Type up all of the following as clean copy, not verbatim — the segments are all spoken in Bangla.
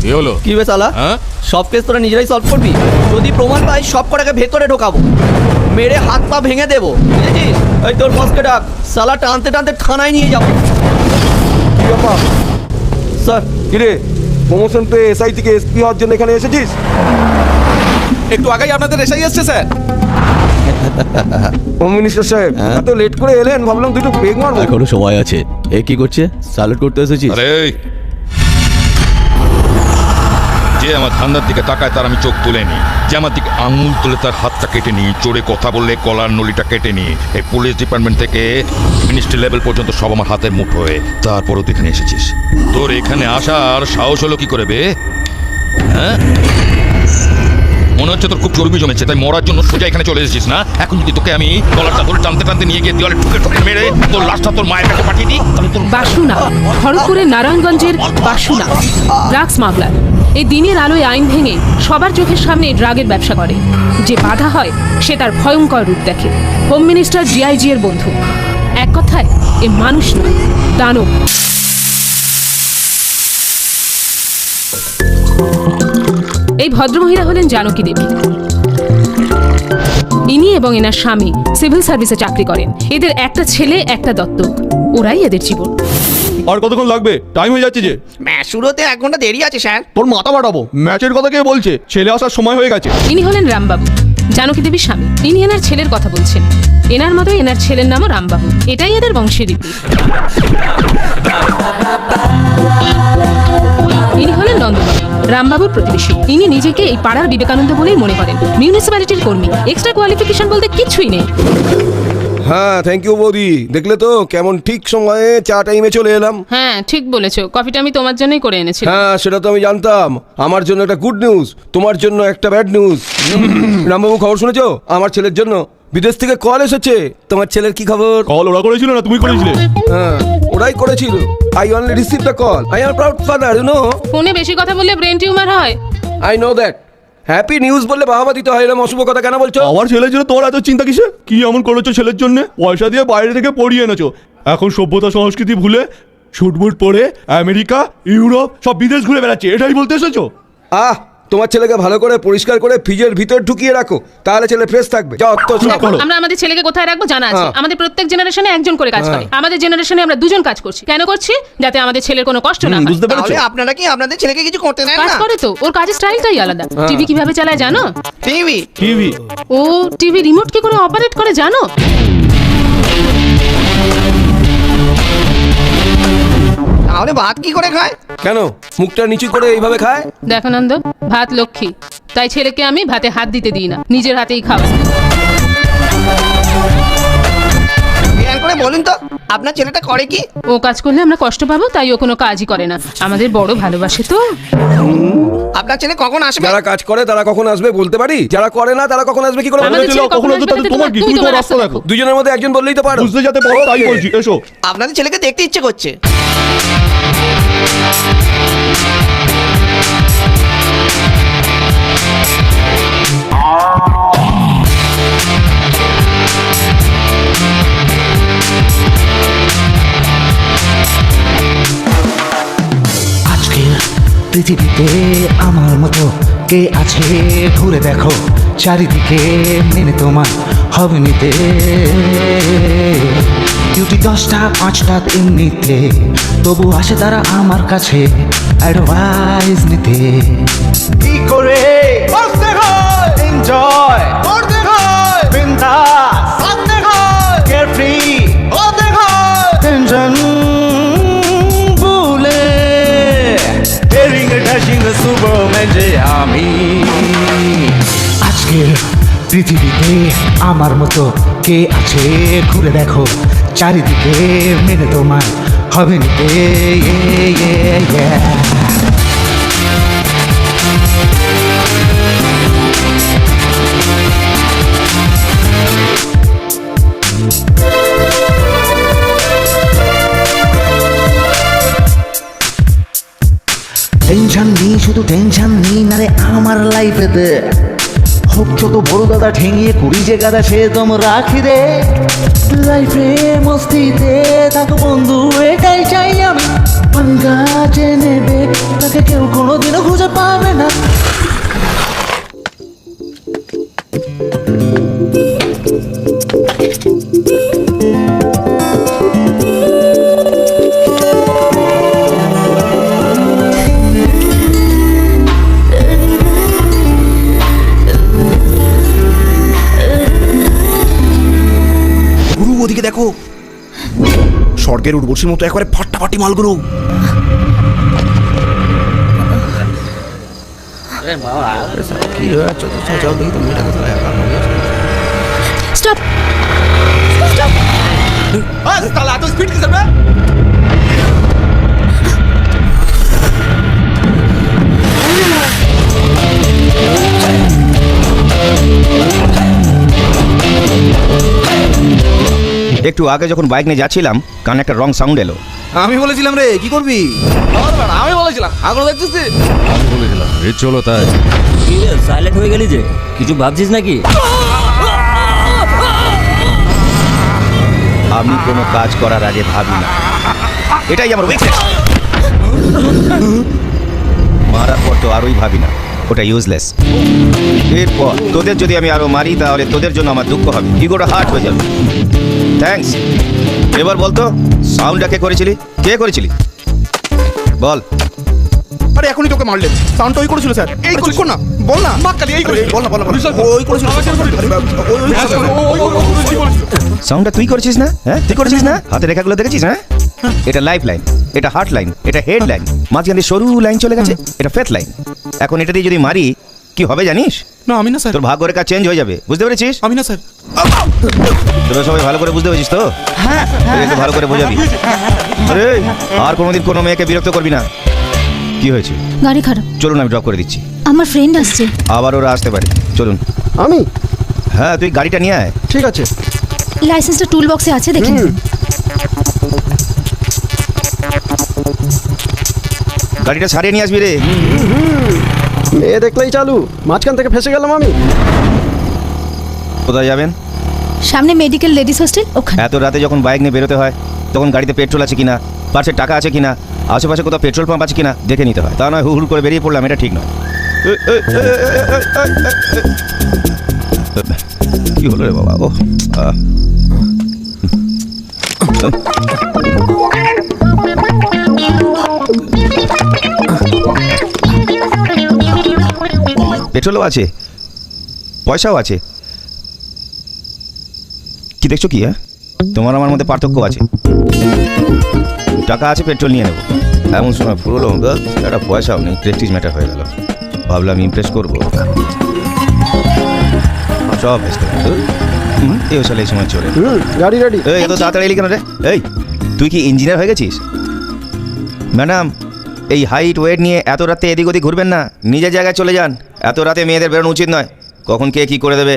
কি হলো? কি বে সালা, সব কেস তোরা নিজেরাই সলভ করবি? যদি প্রমাণ পাই সব কটাকে ভেতরে ঢোকাবো, মেরে হাত পা ভেঙে দেবো, বুঝেছিস? এই তোর বসকে ডাক, সালা টানতে টানতে থানায় নিয়ে যাবো। কি ব্যাপার স্যার, কিরে প্রমোশন পেয়ে এসআই থেকে এসপি হওয়ার জন্য এখানে এসেছিস? একটু আগেই আপনাদের এসআই এসছে স্যার। হোম মিনিস্টার সাহেব এত লেট করে এলেন, ভাবলাম দুটো পেগ মারবো। এখনো সময় আছে। এ কি করছে? স্যালুট করতে এসেছিস? আরে যে আমার ধান্দার দিকে তাকায় তার আমি চোখ তুলে নি, যে আমার দিকে আঙুল তুলে তার হাতটা কেটে নি, জোরে কথা বললে কলার নলিটা কেটে নি। এই পুলিশ ডিপার্টমেন্ট থেকে মিনিস্ট্রি লেভেল পর্যন্ত সব আমার হাতের মুঠোয়। তারপরও তুই এখানে এসেছিস, তোর এখানে আসার সাহস হলো কি করে বে? হ্যাঁ, মনে হচ্ছে তোর খুব চর্বি জমেছে, তাই মরার জন্য সোজা এখানে চলে এসেছিস না? এখন যদি তোকে আমি কলারটা ধরে টানতে টানতে নিয়ে গিয়ে দেওয়ালে ঠুকে ঠুকে মেরে তোর লাশটা তোর মায়ের কাছে পাঠিয়ে দিই, তাহলে তোর বাসুনা, খড়গপুরের নারায়ণগঞ্জের বাসুনা ড্রাগ স্মাগলার। এই দিনের আলোয় আইন ভেঙে সবার চোখের সামনে ড্রাগের ব্যবসা করে। যে বাধা হয় সে তার ভয়ঙ্কর রূপ দেখে। হোম মিনিস্টার ডিআইজি এর বন্ধু। এক কথায় এ মানুষ নয়, দানব। এই ভদ্রমহিলা হলেন জানকী দেবী। ইনি এবং এনার স্বামী সিভিল সার্ভিসে চাকরি করেন। এদের একটা ছেলে, একটা দত্তক। ওরাই এদের জীবন। আর কতক্ষণ লাগবে? টাইম হয়ে যাচ্ছে যে। ম্যাচ শুরু হতে 1 ঘন্টা দেরি আছে স্যার। তোর মাথা ফাটাবো, ম্যাচের কথা কে বলছে? ছেলে আসার সময় হয়ে গেছে। ইনি হলেন রামবাবু, জানকী দেবীর স্বামী। ইনি এনার ছেলের কথা বলছেন। এনার মতোই এনার ছেলের নামও রামবাবু। এটাই এদের বংশের রীতি। ইনি হলেন নন্দবাবু, রামবাবুর প্রতিবেশী। ইনি নিজেকে এই পাড়ার বিবেকানন্দ বলেই মনে করেন। মিউনিসিপ্যালিটির কর্মী, এক্সট্রা কোয়ালিফিকেশন বলতে কিছুই নেই। হ্যাঁ, থ্যাংক ইউ বৌদি। দেখলে তো কেমন ঠিক সময়ে চা টাইমে চলে এলাম। হ্যাঁ, ঠিক বলেছো। কফিটা আমি তোমার জন্যই করে এনেছি। হ্যাঁ, সেটা তো আমি জানতাম। আমার জন্য একটা গুড নিউজ, তোমার জন্য একটা ব্যাড নিউজ। রামবাবু, খবর শুনেছো? আমার ছেলের জন্য বিদেশ থেকে কল এসেছে। তোমার ছেলের কি খবর? কল ওরা করেছিল না তুমি করেছিলে? হ্যাঁ, ওরাই করেছিল। I only receive the call. I am proud father, you know. ফোনে বেশি কথা বললে ব্রেন টিউমার হয়। I know that. Happy news বললে বাহাবা দিতে হয়, এরকম অশুভ কথা কেন বলছো? আমার ছেলের জন্য তোর এত চিন্তা কিসে? কি এমন করেছো ছেলের জন্য? পয়সা দিয়ে বাইরে থেকে পড়িয়ে এনেছো। এখন সভ্যতা সংস্কৃতি ভুলে শুটবুট পরে আমেরিকা, ইউরোপ সব বিদেশ ঘুরে বেড়াচ্ছে, এটাই বলতে এসেছো? তোমার ছেলেকে ভালো করে পরিষ্কার করে ফ্রিজের ভিতর ঢুকিয়ে রাখো, তাহলে ছেলে ফ্রেশ থাকবে। যাও তো সব করো। আমরা আমাদের ছেলেকে কোথায় রাখবো জানা আছে। আমাদের প্রত্যেক জেনারেশনে একজন করে কাজ করে। আমাদের জেনারেশনে আমরা দুজন কাজ করছি। কেন করছি? যাতে আমাদের ছেলের কোনো কষ্ট না হয়। বুঝতে পেরেছো? তাহলে আপনারা কি আপনাদের ছেলেকে কিছু করতে দেন কাজ না? করে তো, ওর কাজের স্টাইলটাই আলাদা। টিভি কিভাবে চালায় জানো? TV TV? ও টিভি রিমোট কি করে অপারেট করে জানো? তাহলে ভাত কি করে খায়? কেন মুখটা নিচু করে এইভাবে খায়? দেখো নন্দ, ভাত লক্ষ্মী, তাই ছেলেকে আমি ভাতে হাত দিতে দিই না, নিজের হাতেই খাওয়াই। জ্ঞান করে বলুন তো, আপনার ছেলেটা করে কি? ও কাজ করলে আমরা কষ্ট পাবো, তাই ও কোনো কাজই করে না। আমাদের বড় ভালোবাসে তো। আপনার ছেলে কখন আসবে? যারা কাজ করে তারা কখন আসবে বলতে পারি, যারা করে না তারা কখন আসবে কি করে? আমাদের ছেলে কখন আসবে তাহলে তোমার কি? তুমি তোমার রাস্তা দেখো। দুজনের মধ্যে একজন বললেই তো পারো। বুঝতে যাতে পারো তাই Okay. বলছি, এসো। আপনাদের ছেলেকে দেখতে ইচ্ছে করছে। আজকের পৃথিবীতে আমার মতো কে আছে ঘুরে দেখো চারিদিকে, মেনে তোমার হবে নিতে ডিউটি 10টা 5টা এমনিতে, তবু আসে তারা আমার কাছে অ্যাডভাইস নিতে। কি করে এনজয় করতে হয়, বিন্দাস থাকতে হয়, কেয়ারফ্রি হতে হয়, টেনশন ভুলে ডেরিং ড্যাশিং সুপারম্যান যে আমি। আজকের পৃথিবীতে আমার মতো কে আছে ঘুরে দেখো চারিদিকে, মেনে তোমার হবে নিতে। টেনশন নেই, শুধু টেনশন নেই না রে আমার লাইফেতে। হোক ছোট বড় দাদা ঠেঙিয়ে কুড়ি যে গাদা সে দম রাখি রে। লাইফে মস্তিতে থাকো বন্ধু, এটাই চাই আমি। পাঙ্গা যে নেবে তাকে কেউ কোনোদিনও খুঁজে স্বর্গের উর্বশীর মতো একবারে ফাটাফাটি মালগুলো। স্টপ। তাহলে এত স্পিড কিসের বে? একটু আগে যখন বাইক নিয়ে যাচ্ছিলাম কানে একটা রং সাউন্ড এলো। আমি বলেছিলাম রে, কি করবি? আমি বলেছিলাম আগুন দেখছিস তুই? চলো তাই। সাইলেন্ট হয়ে গেলি যে, কিছু ভাবছিস নাকি? আমি কোনো কাজ করার আগে ভাবি না, এটাই আমার উইকনেস। মারার পর তো আরোই ভাবি না, ওটা ইউজলেস। এরপর তোদের যদি আমি আরো মারি তাহলে তোদের জন্য আমার দুঃখ হবে, ইগোটা হার্ট হয়ে যাবে। থ্যাঙ্কস। এবার বলতো সাউন্ডটা কে করেছিলি? কে করেছিলি বল। আরে এখনই তোকে মারলেন, সাউন্ডটা ওই করেছিল স্যার। এই করিস না, বল না। মাক্কালি এই করিস, বল না বল না। ওই করেছিল, সাউন্ডটা তুই করেছিস না? হ্যাঁ তুই করেছিস না? হাতে রেখাগুলো দেখেছিস? হ্যাঁ, এটা লাইফ লাইন, এটা হার্ট লাইন, এটা হেড লাইন, মাঝখানে সরু লাইন চলে গেছে, এটা ফেথ লাইন। এখন এটা দিয়ে যদি মারি কি হবে জানিস? না আমি না স্যার। তোর ভাগ্য রেখা চেঞ্জ হয়ে যাবে, বুঝতে পেরেছিস? আমি না স্যার। তোরা সবাই ভালো করে বুঝতে পেরেছিস তো? হ্যাঁ, একটু ভালো করে বোঝাবি। আরে আর কোনোদিন কোনো মেয়েকে বিরক্ত করবি না। কি হয়েছে? গাড়ি খারাপ। চলুন আমি ড্রপ করে দিচ্ছি। আমার ফ্রেন্ড আসছে। আবার ওরা আসতে পারে, চলুন। আমি? হ্যাঁ তুই গাড়িটা নিয়ে আয়। ঠিক আছে। লাইসেন্সটা টুল বক্সে আছে, দেখে নিন। গাড়িটা ছাড়িয়ে নিয়ে আসবি রে। মেয়ে দেখলেই চালু, মাঝখান থেকে ফেসে গেলাম আমি। কোথায় যাবেন? সামনে মেডিকেল লেডিস হোস্টেল, ওখানে। এত রাতে যখন বাইক নিয়ে বেরোতে হয় তখন গাড়িতে পেট্রোল আছে কিনা, পার্সে টাকা আছে কিনা, আশেপাশে কোথাও পেট্রোল পাম্প আছে কিনা দেখে নিতে হয়। তা নয় হুড় করে বেরিয়ে পড়লাম, এটা ঠিক নয়। কি হলো রে বাবা? ও পেট্রোলও আছে, পয়সাও আছে। কি দেখছো কি? হ্যাঁ, তোমার আমার মধ্যে পার্থক্য আছে। টাকা আছে, পেট্রোল নিয়ে নেবো, এমন সময় পুরো একটা পয়সাও নেই, প্রেস্টিজ ম্যাটার হয়ে গেল। ভাবলাম ইমপ্রেস করবো, সব ভেস্তে এই সালে এই সময় চলে। গাড়ি রেডি। এই এত তাড়াতাড়ি এলি কেন রে? এই তুই কি ইঞ্জিনিয়ার হয়ে গেছিস? ম্যাডাম এই হাইট ওয়েট নিয়ে এত রাতে এদিক ওদিক ঘুরবেন না, নিজের জায়গায় চলে যান। এত রাতে মেয়েদের বেরোনো উচিত নয়, কখন কে কি করে দেবে।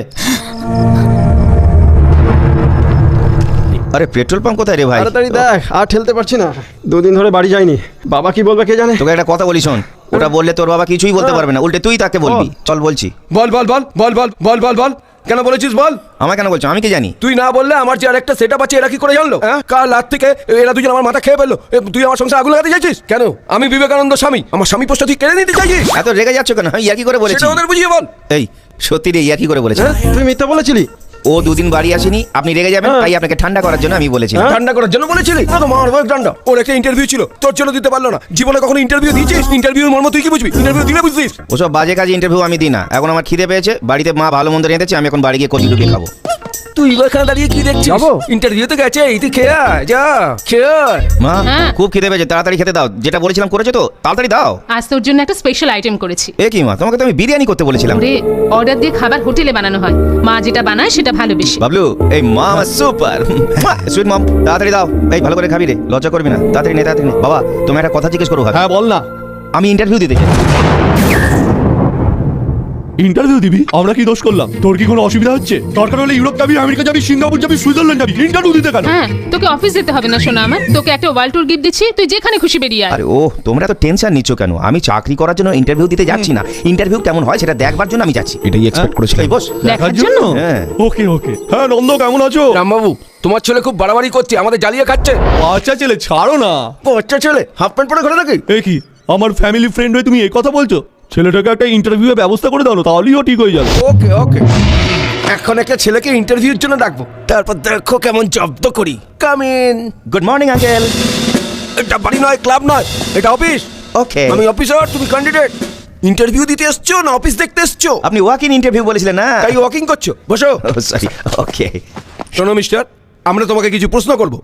আরে পেট্রোল পাম্প কোথায় রে ভাই? তাড়াতাড়ি দেখ, আর ঠেলতে পারছি না, দুদিন ধরে বাড়ি যাইনি। বাবা কি বলবে কে জানে। তোকে একটা কথা বলি শোন, ওটা বললে তোর বাবা কিছুই বলতে পারবে না, উল্টে তুই তাকে বলবি। চল বলছি। বল বল বল বল বল বল বল বল কেন বলেছিস বল? আমায় কেন বলছো? আমি কি জানি? তুই না বললে আমার যে আরেকটা সেটআপ আছে এরা কি করে জানলো? হ্যাঁ, কাল রাত থেকে এরা দুজন আমার মাথা খেয়ে ফেললো। তুই আমার সংসার আগুন লাগাতে চাইছিস কেন? আমি বিবেকানন্দ স্বামী, আমার স্বামী পোস্টটা তুই কেড়ে নিতে চাইছিস? এত রেগে যাচ্ছ কেন? আমি ইয়াকি করে বলেছি। সেটা ওদের বুঝিয়ে বল। এই সত্যি রে, ইয়াকি করে বলেছি। হ্যাঁ, তুই মিথ্যা বলেছিলি। ও দুদিন বাড়ি আসেনি, আপনি রেগে যাবেন, তাই আপনাকে ঠান্ডা করার জন্য আমি বলেছি। ঠান্ডা করার জন্য বলেছিলি? ঠান্ডা। ওর একটা ইন্টারভিউ ছিল, তোর জন্য দিতে পারলো না। জীবনে কখনো ইন্টারভিউ দিয়েছিস? ইন্টারভিউর মর্ম তুই কি বুঝবি? ইন্টারভিউ দিলে বুঝছিস? ওসব বাজে কাজে ইন্টারভিউ আমি দিই না। এখন আমার খিদে পেয়েছে, বাড়িতে মা ভালো মন্দ রেঁধেছে, আমি এখন বাড়ি গিয়ে কচি ডুবিয়ে খাবো। তুই এখানে দাঁড়িয়ে কি দেখছিস? ইন্টারভিউ তো গেছে, তুই খেয়ে আয়, যা খেয়ে আয়। মা হ্যাঁ। খুব খিদে পেয়েছে, তাড়াতাড়ি খেতে দাও। যেটা বলেছিলাম করেছো তো? তাড়াতাড়ি দাও। আজ তোর জন্য একটা স্পেশাল আইটেম করেছি। এ কি মা, তোমাকে তো আমি বিরিয়ানি করতে বলেছিলাম। ওরে, অর্ডার দিয়ে খাবার হোটেলে বানানো হয়, মা যেটা বানায় সেটা ভালোবেসে। বাবলু এই মা আমার সুপার সুইট মম, তাড়াতাড়ি দাও। এই ভালো করে খাবি রে, লজ্জা করবি না। তাড়াতাড়ি নে, তাড়াতাড়ি নে। বাবা তুমি একটা কথা জিজ্ঞেস করো। হ্যাঁ বল না। আমি ইন্টারভিউ দিতে চাই। ইন্টারভিউ দিবি? আমরা কি দোষ করলাম? তোর কি কোনো অসুবিধা হচ্ছে? দরকার হলে ইউরোপ যাবি, আমেরিকা যাবি, সিঙ্গাপুর যাবি, সুইজারল্যান্ড যাবি, ইন্টারভিউ দিতে কেন? হ্যাঁ, তোকে অফিস যেতে হবে না শোনা আমার। তোকে একটা ওয়ার্ল্ড ট্যুর গিফট দিচ্ছি, তুই যেখানে খুশি বেরিয়ে আয়। আরে ও, তোমরা তো টেনশন নিচ্ছ কেন? আমি চাকরি করার জন্য ইন্টারভিউ দিতে যাচ্ছি না, ইন্টারভিউ কেমন হয় সেটা দেখবার জন্য আমি যাচ্ছি। এটাই এক্সপেক্ট করেছিলাম। এই বস। দেখার জন্য? হ্যাঁ। ওকে ওকে। হ্যাঁ নন্দ, কেমন আছো? রামবাবু, তোমার ছেলে খুব বাড়াবাড়ি করছে, আমাদের জ্বালিয়ে খাচ্ছে। বাচ্চা ছেলে, ছাড়ো না। বাচ্চা ছেলে হাফ প্যান্ট পরে ঘরে নাকি? এ কি, আমার ফ্যামিলি ফ্রেন্ড হয়ে তুমি এই কথা বলছো? ছেলেটাকে একটা ইন্টারভিউ ব্যবস্থা করে দাও না, তাহলেই ও ঠিক হয়ে যাবে। ওকে ওকে, এখন একটা ছেলেকে ইন্টারভিউর জন্য ডাকবো, তারপর দেখো কেমন জব্দ করি। Come in. Good morning uncle. এটা বাড়ি নয়, ক্লাব নয়, এটা অফিস। ওকে। আমি অফিসার, তুমি ক্যান্ডিডেট। ইন্টারভিউ দিতে এসছো না অফিস দেখতে এসছো? আপনি ওয়াক ইন ইন্টারভিউ বলেছিলেন না? তাই ওয়াকিং করছো? বসো। সরি। ওকে। শোনো মিস্টার, আমরা তোমাকে কিছু প্রশ্ন করব,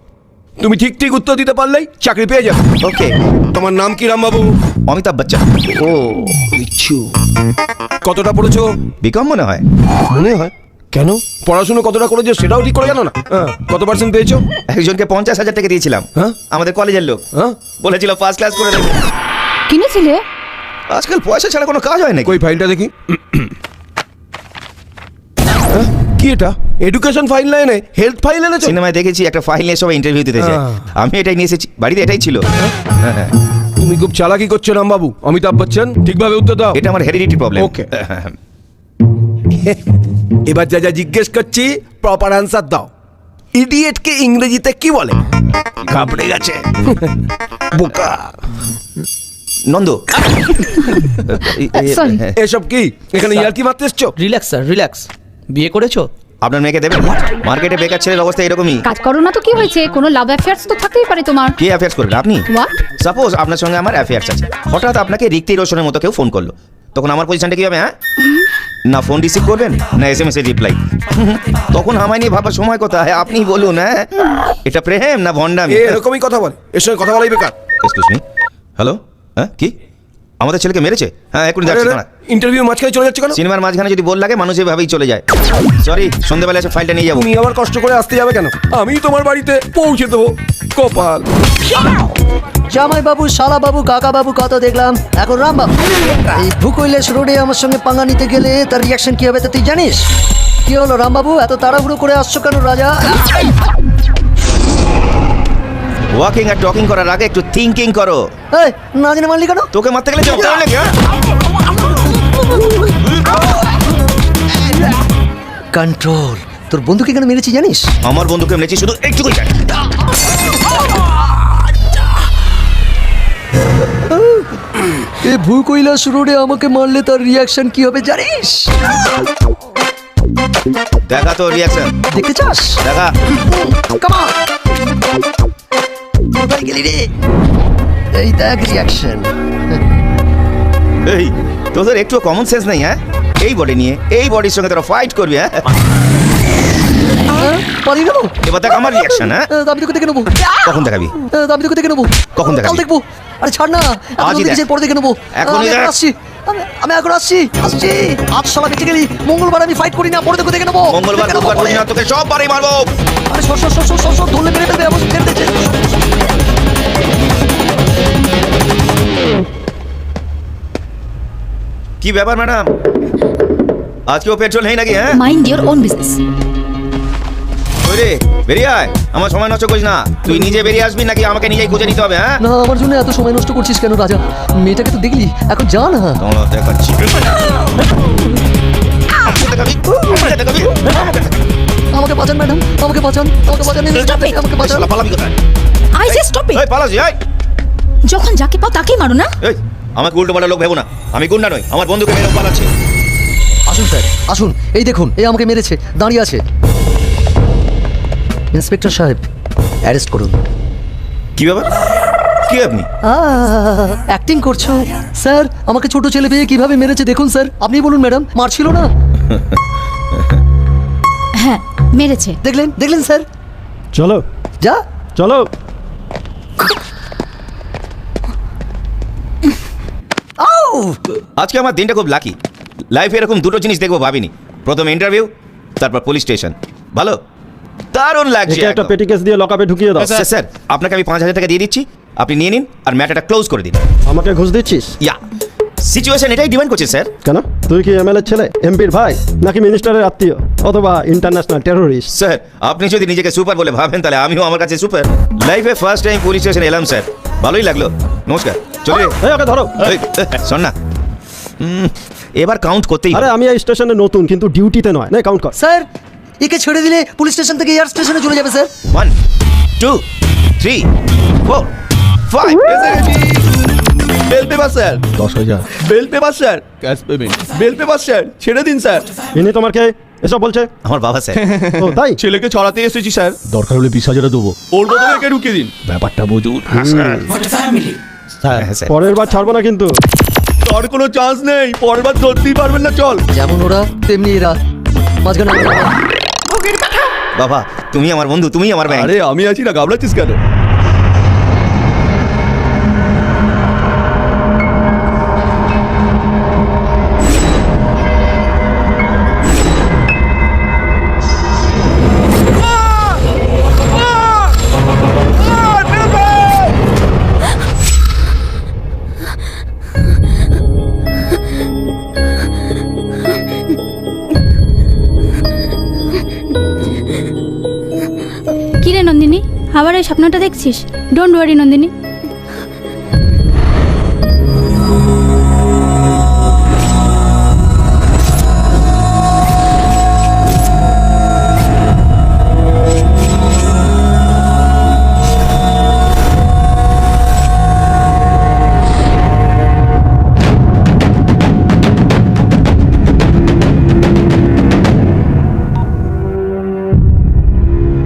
তুমি ঠিক ঠিক উত্তর দিতে পারলেই চাকরি পেয়ে যাবে। ওকে। তোমার নাম কি রামবাবু? অমিতাভ বচ্চন। ও ইচ্ছু। কতটা পড়েছো? বিকম মনে হয়। মনে হয় কেন? পড়াশোনা কতটা করেছো সেটাও ঠিক করে জানো না? কত পার্সেন্ট পেয়েছো? একজনকে 50,000 টাকা দিয়েছিলাম। হ্যাঁ? আমাদের কলেজের লোক। হ্যাঁ? বলেছিল ফার্স্ট ক্লাস করে দেবে। কিনেছিলে? আজকাল পয়সা ছাড়া কোনো কাজ হয় নাকি? কই ফাইলটা দেখি। হ্যাঁ? কি এটা? এডুকেশন ফাইল না এনে হেলথ ফাইল এনেছো? সিনেমায় দেখেছি একটা ফাইল নিয়ে সবাই ইন্টারভিউ দিতে যায়। আমি এটাই নিয়ে এসেছি, বাড়িতে এটাই ছিল। হ্যাঁ। তুমি খুব চালাকি করছো রামবাবু। অমিতাভ বচ্চন, ঠিকভাবে উত্তর দাও। এটা আমার হেরিডিটি প্রবলেম। ওকে। এবার যা যা জিজ্ঞেস করছি প্রপার আনসার দাও। ইডিয়েটকে ইংরেজিতে কি বলে? ঘাবড়ে গেছে বোকা। নন্দ। Sorry. এসব কি এখানে ইয়ার্কি মারতে এসছো? Relax sir, relax. বিয়ে করেছো? আপনার মেয়েকে দেবেন? মার্কেটে বেকার ছেলের অবস্থা এরকমই। কাজ করো না তো কি হয়েছে? কোনো লাভ অ্যাফেয়ার্স তো থাকতেই পারে তোমার। কি অ্যাফেয়ার্স করবেন আপনি? What? সাপোজ আপনার সঙ্গে আমার অ্যাফেয়ার্স আছে, হঠাৎ আপনাকে ঋত্বিক রোশনের মতো কেউ ফোন করলো, তখন আমার পজিশনটা কি হবে? হ্যাঁ, না ফোন রিসিভ করবেন না SMS এর রিপ্লাই। তখন আমায় নিয়ে ভাবার সময় কোথায়? আপনি বলুন। হ্যাঁ, এটা প্রেম না ভণ্ডামি? এরকমই কথা বলে, এর সঙ্গে কথা বলাই বেকার। Excuse me. হ্যালো। হ্যাঁ, কি আমাদের ছেলেকে মেরেছে? হ্যাঁ, এক্ষুনি যাচ্ছি। দাঁড়া। ইন্টারভিউ মাঝখানে চলে যাচ্ছে কেন? সিনেমার মাঝখানে যদি বল লাগে মানুষ এভাবেই চলে যায়। সরি, সন্ধ্যাবেলা এসে ফাইলটা নিয়ে যাবো। তুমি আবার কষ্ট করে আসতে যাবে কেন? আমি তোমার বাড়িতে পৌঁছে দেবো। কপাল। জামাই বাবু, শালা বাবু, কাকা বাবু কত দেখলাম, এখন রাম বাবু। এই ভুকৈলাস রোডে আমার সঙ্গে পাঙ্গা নিতে গেলে তার রিয়াকশন কি হবে তা তুই জানিস? কি হলো রাম বাবু, এত তাড়াহুড়ো করে আসছো কেন রাজা? ওয়াকিং আর টকিং করার আগে একটু থিঙ্কিং করো। এই না জেনে মারলি কেন? তোকে মারতে গেলে জব করে নাকি? কন্ট্রোল। তোর বন্ধুকে কেন মেরেছি জানিস? আমার বন্ধুকে মেরেছি শুধু একটুকুই জানি। এই ভুকৈলাস রোডে আমাকে মারলে তার রিয়াকশন কি হবে জানিস? দেখা তো রিয়াকশন। দেখতে চাস? দেখা। Come on. কোথায় গেলি রে? এই দেখ রিয়াকশন। এই তোদের একটু কমন সেন্স নেই? হ্যাঁ, এই বডি নিয়ে এই বডির সঙ্গে তোরা ফাইট করবি? হ্যাঁ, পারি নেবো? এবার দেখ আমার রিয়াকশন। হ্যাঁ, আমি তোকে দেখে নেবো। কখন দেখাবি? আমি তোকে দেখে নেবো। কখন দেখাবি? কাল দেখবো। আরে ছাড় না, আজই দেখ। পরে দেখে নেবো। এখনই আমি দেখ। এখন আসছি। আমি এখন আসছি। আজ শালা বেঁচে গেলি। মঙ্গলবার আমি ফাইট করি না, পরে তোকে দেখে নেবো। মঙ্গলবার দেখে নেবো বুধবার পরে। বুঝি না, তোকে সব বারই মারবো। আরে সর সর সর সর সর সর, ধরলে মেরে ফেলবে, এমন ফেলে দিয়েছে। কি ব্যাপার ম্যাডাম, আজকেও পেট্রোল নেই নাকি? হ্যাঁ, মাইন্ড ইওর ওন বিজনেস। ওই রে, বেরিয়ে আয়। আমার সময় নষ্ট করিস না। তুই নিজে বেরিয়ে আসবি নাকি আমাকে নিজেই খুঁজে নিতে হবে? হ্যাঁ, না, আমার জন্য এত সময় নষ্ট করছিস কেন রাজা? মেয়েটাকে তো দেখলি, এখন যা না। তোমরা দেখাচ্ছি। দেখাবি? আমাকে বাঁচান ম্যাডাম, আমাকে বাঁচান, আমাকে বাঁচান, আমাকে বাঁচান। শালা পালাবি কোথায়? I say stop it. এই পালাসি? এই যখন যাকে পাও তাকেই মারো না? এই, আমাকে উল্টো পাল্টা লোক ভেবো না। আমি গুন্ডা নই, আমার বন্ধুকে মেরে পালাচ্ছে। আসুন স্যার, আসুন। এই দেখুন, এই আমাকে মেরেছে, দাঁড়িয়ে আছে। ইন্সপেক্টর সাহেব, অ্যারেস্ট করুন। কি ব্যাপার? কি আপনি? অ্যাক্টিং করছো স্যার? আমাকে ছোট ছেলে পেয়ে কিভাবে মেরেছে দেখুন স্যার। আপনি বলুন ম্যাডাম, মারছিল না? হ্যাঁ, মেরেছে। দেখলেন দেখলেন স্যার? চলো যা চলো। আজকে আমার দিনটা খুব লাকি। লাইফে এরকম দুটো জিনিস দেখবো ভাবিনি। প্রথম ইন্টারভিউ, তারপর পুলিশ স্টেশন। ভালো, দারুণ লাগছে। একে একটা পেটি কেস দিয়ে লকআপে ঢুকিয়ে দাও। স্যার, আপনাকে আমি 5,000 টাকা দিয়ে দিচ্ছি, আপনি নিয়ে নিন আর ম্যাটারটা ক্লোজ করে দিন। আমাকে ঘুষ দিচ্ছিস? ইয়া, সিচুয়েশন এটাই ডিমান্ড করছে স্যার। কেন? তুই কি MLA ছেলে, এমপির ভাই, নাকি মিনিস্টারের আত্মীয়, অথবা ইন্টারন্যাশনাল টেরোরিস্ট? স্যার, আপনি যদি নিজেকে সুপার বলে ভাবেন তাহলে আমিও আমার কাছে সুপার। লাইফে ফার্স্ট টাইম পুলিশ স্টেশন এলাম স্যার, ভালোই লাগলো। নমস্কার, চলে। এই ওকে ধরো। শোন না, এবার কাউন্ট করতেই হবে। আরে আমি এই স্টেশনে নতুন, কিন্তু ডিউটিতে নয়। নে কাউন্ট কর। স্যার, একে ছেড়ে দিলে পুলিশ স্টেশন থেকে এয়ার স্টেশনে চলে যাবে sir. 1 2 3 4 5। Bail paper sir. 10,000 bail paper sir. Cash payment. Bail paper sir, ছেড়ে দিন স্যার। ইনি তোমার কে এসব বলছে? আমার বাবা স্যার। ও তাই? ছেলেকে ছড়াতে এসেছি স্যার। দরকার হলে 20,000 দেবো। ওর বদলে একে ঢুকিয়ে দিন। ব্যাপারটা বুঝুন। হ্যাঁ স্যার। পরের বার ছাড়বো না কিন্তু। তোর কোনো চান্স নেই, পরের বার ধরতেই পারবেন না। চল। যেমন ওরা তেমনি এরা, মাঝখানে আমি। বাবা, তুমি আমার বন্ধু, তুমি আমার ব্যাংক। আরে আমি আছি না, ঘাবড়াচ্ছিস কেন? কিরে নন্দিনী, আবার ওই স্বপ্নটা দেখছিস? Don't worry Nandini.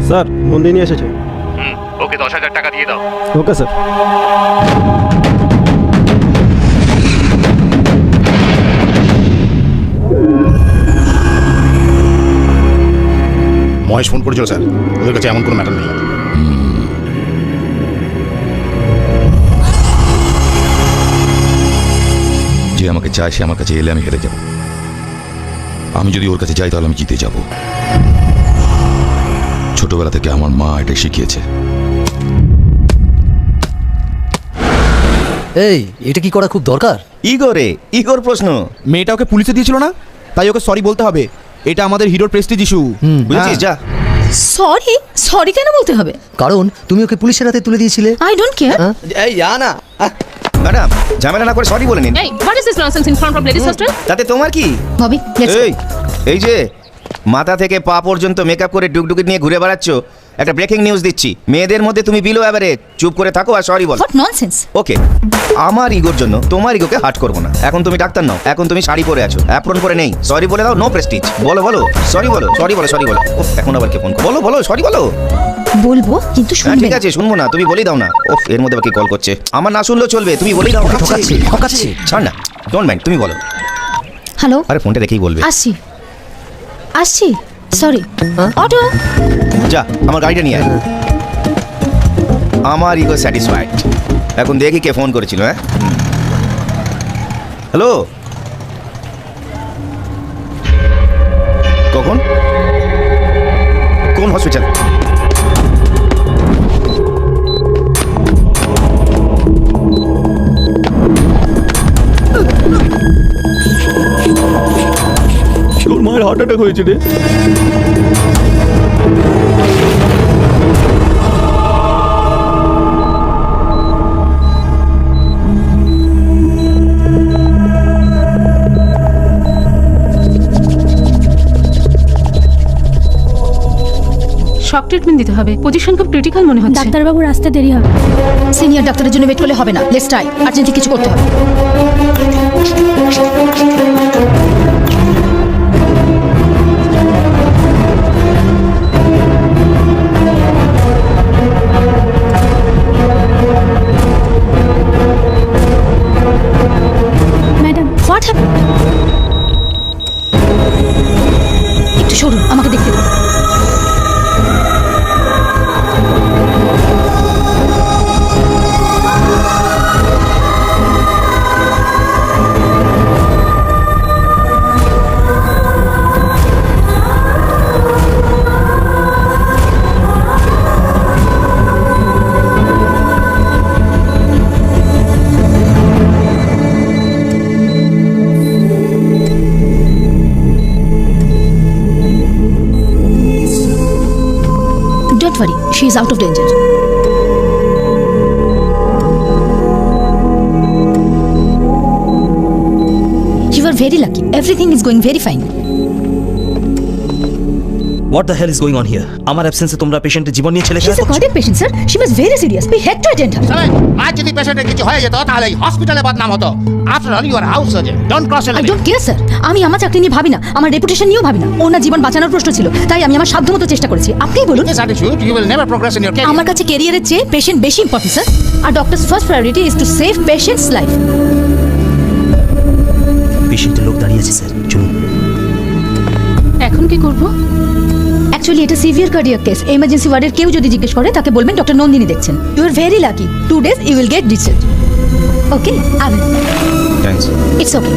Sir, Nandini এসেছে। ওকে 10,000 টাকা দিয়ে দাও। Okay sir. মহেশ ফোন করেছিল স্যার, ওদের কাছে এমন কোনো ম্যাটার নেই। যে আমাকে চায় সে আমার কাছে এলে আমি হেরে যাব। আমি যদি ওর কাছে যাই তাহলে আমি জিতে যাব। ছোটবেলা থেকে আমার মা এটা শিখিয়েছে। এই, এটা কি করা খুব দরকার? ইগোর প্রশ্ন। মেয়েটা ওকে পুলিশে দিয়েছিল না, তাই ওকে সরি বলতে হবে। এটা আমাদের হিরোর প্রেস্টিজ ইস্যু। বুঝেছিস? যা। সরি? সরি কেন বলতে হবে? কারণ তুমি ওকে পুলিশের হাতে তুলে দিয়েছিলে। I don't care. এই যা না। ম্যাডাম, ঝামেলা না করে সরি বলে নিন। Hey, what is this nonsense in front of ladies hostel? তাতে তোমার কি? ববি, লেটস এই যে মাথা থেকে পা পর্যন্ত মেকআপ করে ডুগডুগি নিয়ে ঘুরে বেড়াচ্ছো, একটা ব্রেকিং নিউজ দিচ্ছি। মেয়েদের মধ্যে তুমি বিলো এভারেজ। চুপ করে থাকো আর সরি বলো। What nonsense? ওকে, আমার ইগোর জন্য তোমার ইগোকে হার্ট করবো না। এখন তুমি ডাক্তার নাও, এখন তুমি শাড়ি পরে আছো, অ্যাপ্রন পরে নেই। সরি বলে দাও, নো প্রেস্টিজ। বলো বলো, সরি বলো, সরি বলো, সরি বলো। উফ, এখন আবার কে ফোন বলো বলো, সরি বলো। বলবো কিন্তু হ্যাঁ শুনবে ঠিক আছে, শুনবো না, তুমি বলেই দাও না। ওফ, এর মধ্যে বাকি কল করছে। আমার না শুনলেও চলবে, তুমি বলেই দাও। ঠকাচ্ছি। ছাড় না, ডোন্ট মাইন্ড, তুমি বলো। হ্যালো, আরে ফোনটা রেখেই বলবে। আসছি আসছি। Sorry, auto. যা, আমার গাড়িটা নিয়ে আয়। আমার ইগো স্যাটিসফাইড। এখন দেখি কে ফোন করেছিল। হ্যাঁ, হ্যালো, কখন, কোন হসপিটাল? তোর মায়ের হার্ট অ্যাটাক হয়েছে রে। শক ট্রিটমেন্ট দিতে হবে। পজিশন খুব ক্রিটিক্যাল মনে হচ্ছে। ডাক্তারবাবুর আসতে দেরি হবে। সিনিয়র ডাক্তারের জন্য ওয়েট করলে হবে না। Let's try. আর্জেন্টলি কিছু করতে হবে। Madam, what happened? একটু সরুন, আমাকে দেখতে দিন। Don't worry, she is out of danger. You are very lucky. Everything is going very fine. What the hell is going on here? আমার অ্যাবসেন্সে তোমরা পেশেন্টের জীবন নিয়ে ছেলে She's a cardiac patient, sir. She was very serious. We had to attend her. আজ যদি পেশেন্টের কিছু হয়ে যেত তাহলে এই হসপিটালে বদনাম হতো। After all you are house surgeon, don't cross I don't care, sir. আমি আমার চাকরি নিয়ে ভাবি না, আমার রেপুটেশন নিয়েও ভাবি না। ওনার জীবন বাঁচানোর প্রশ্ন ছিল, তাই আমি আমার সাধ্যমতো চেষ্টা করেছি। আপনিই বলুন। This attitude you will never progress in your career. আমার কাছে ক্যারিয়ারের চেয়ে পেশেন্ট বেশি ইম্পর্টেন্ট, স্যার। আর doctors first priority is to save patient's life. পেশেন্টের লোক দাঁড়িয়ে আছে স্যার, চলুন। এখন কি করব? অ্যাকচুয়ালি এটা সিভিয়ার কার্ডিয়াক কেস। এমার্জেন্সি ওয়ার্ডের কেউ যদি জিজ্ঞেস করে তাকে বলবেন ডক্টর নন্দিনী দেখছেন। You are very lucky, 2 days you will get discharge. Okay, thanks. It's okay.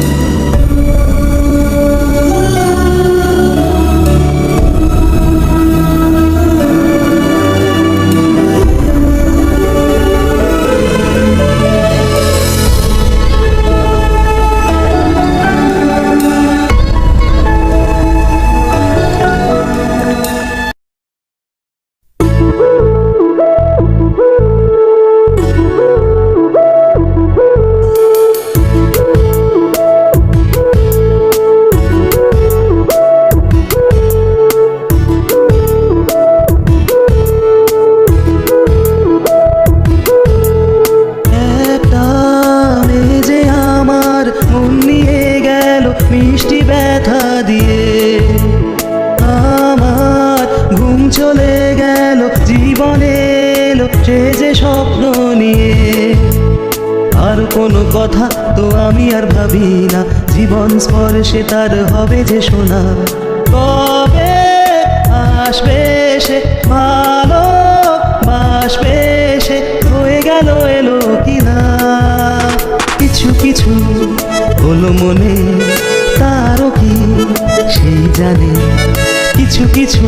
মিষ্টি ব্যথা দিয়ে আমার ঘুম চলে গেল, জীবনে এলো সে যে স্বপ্ন নিয়ে। আর কোনো কথা তো আমি আর ভাবি না, জীবন স্পর্শে তার হবে যে শোনা। কবে আসবে সে, ভালো বাসবে সে, হয়ে গেল এলো কিনা। কিছু কিছু হলো মনে, তারও কি সেই জানে। কিছু কিছু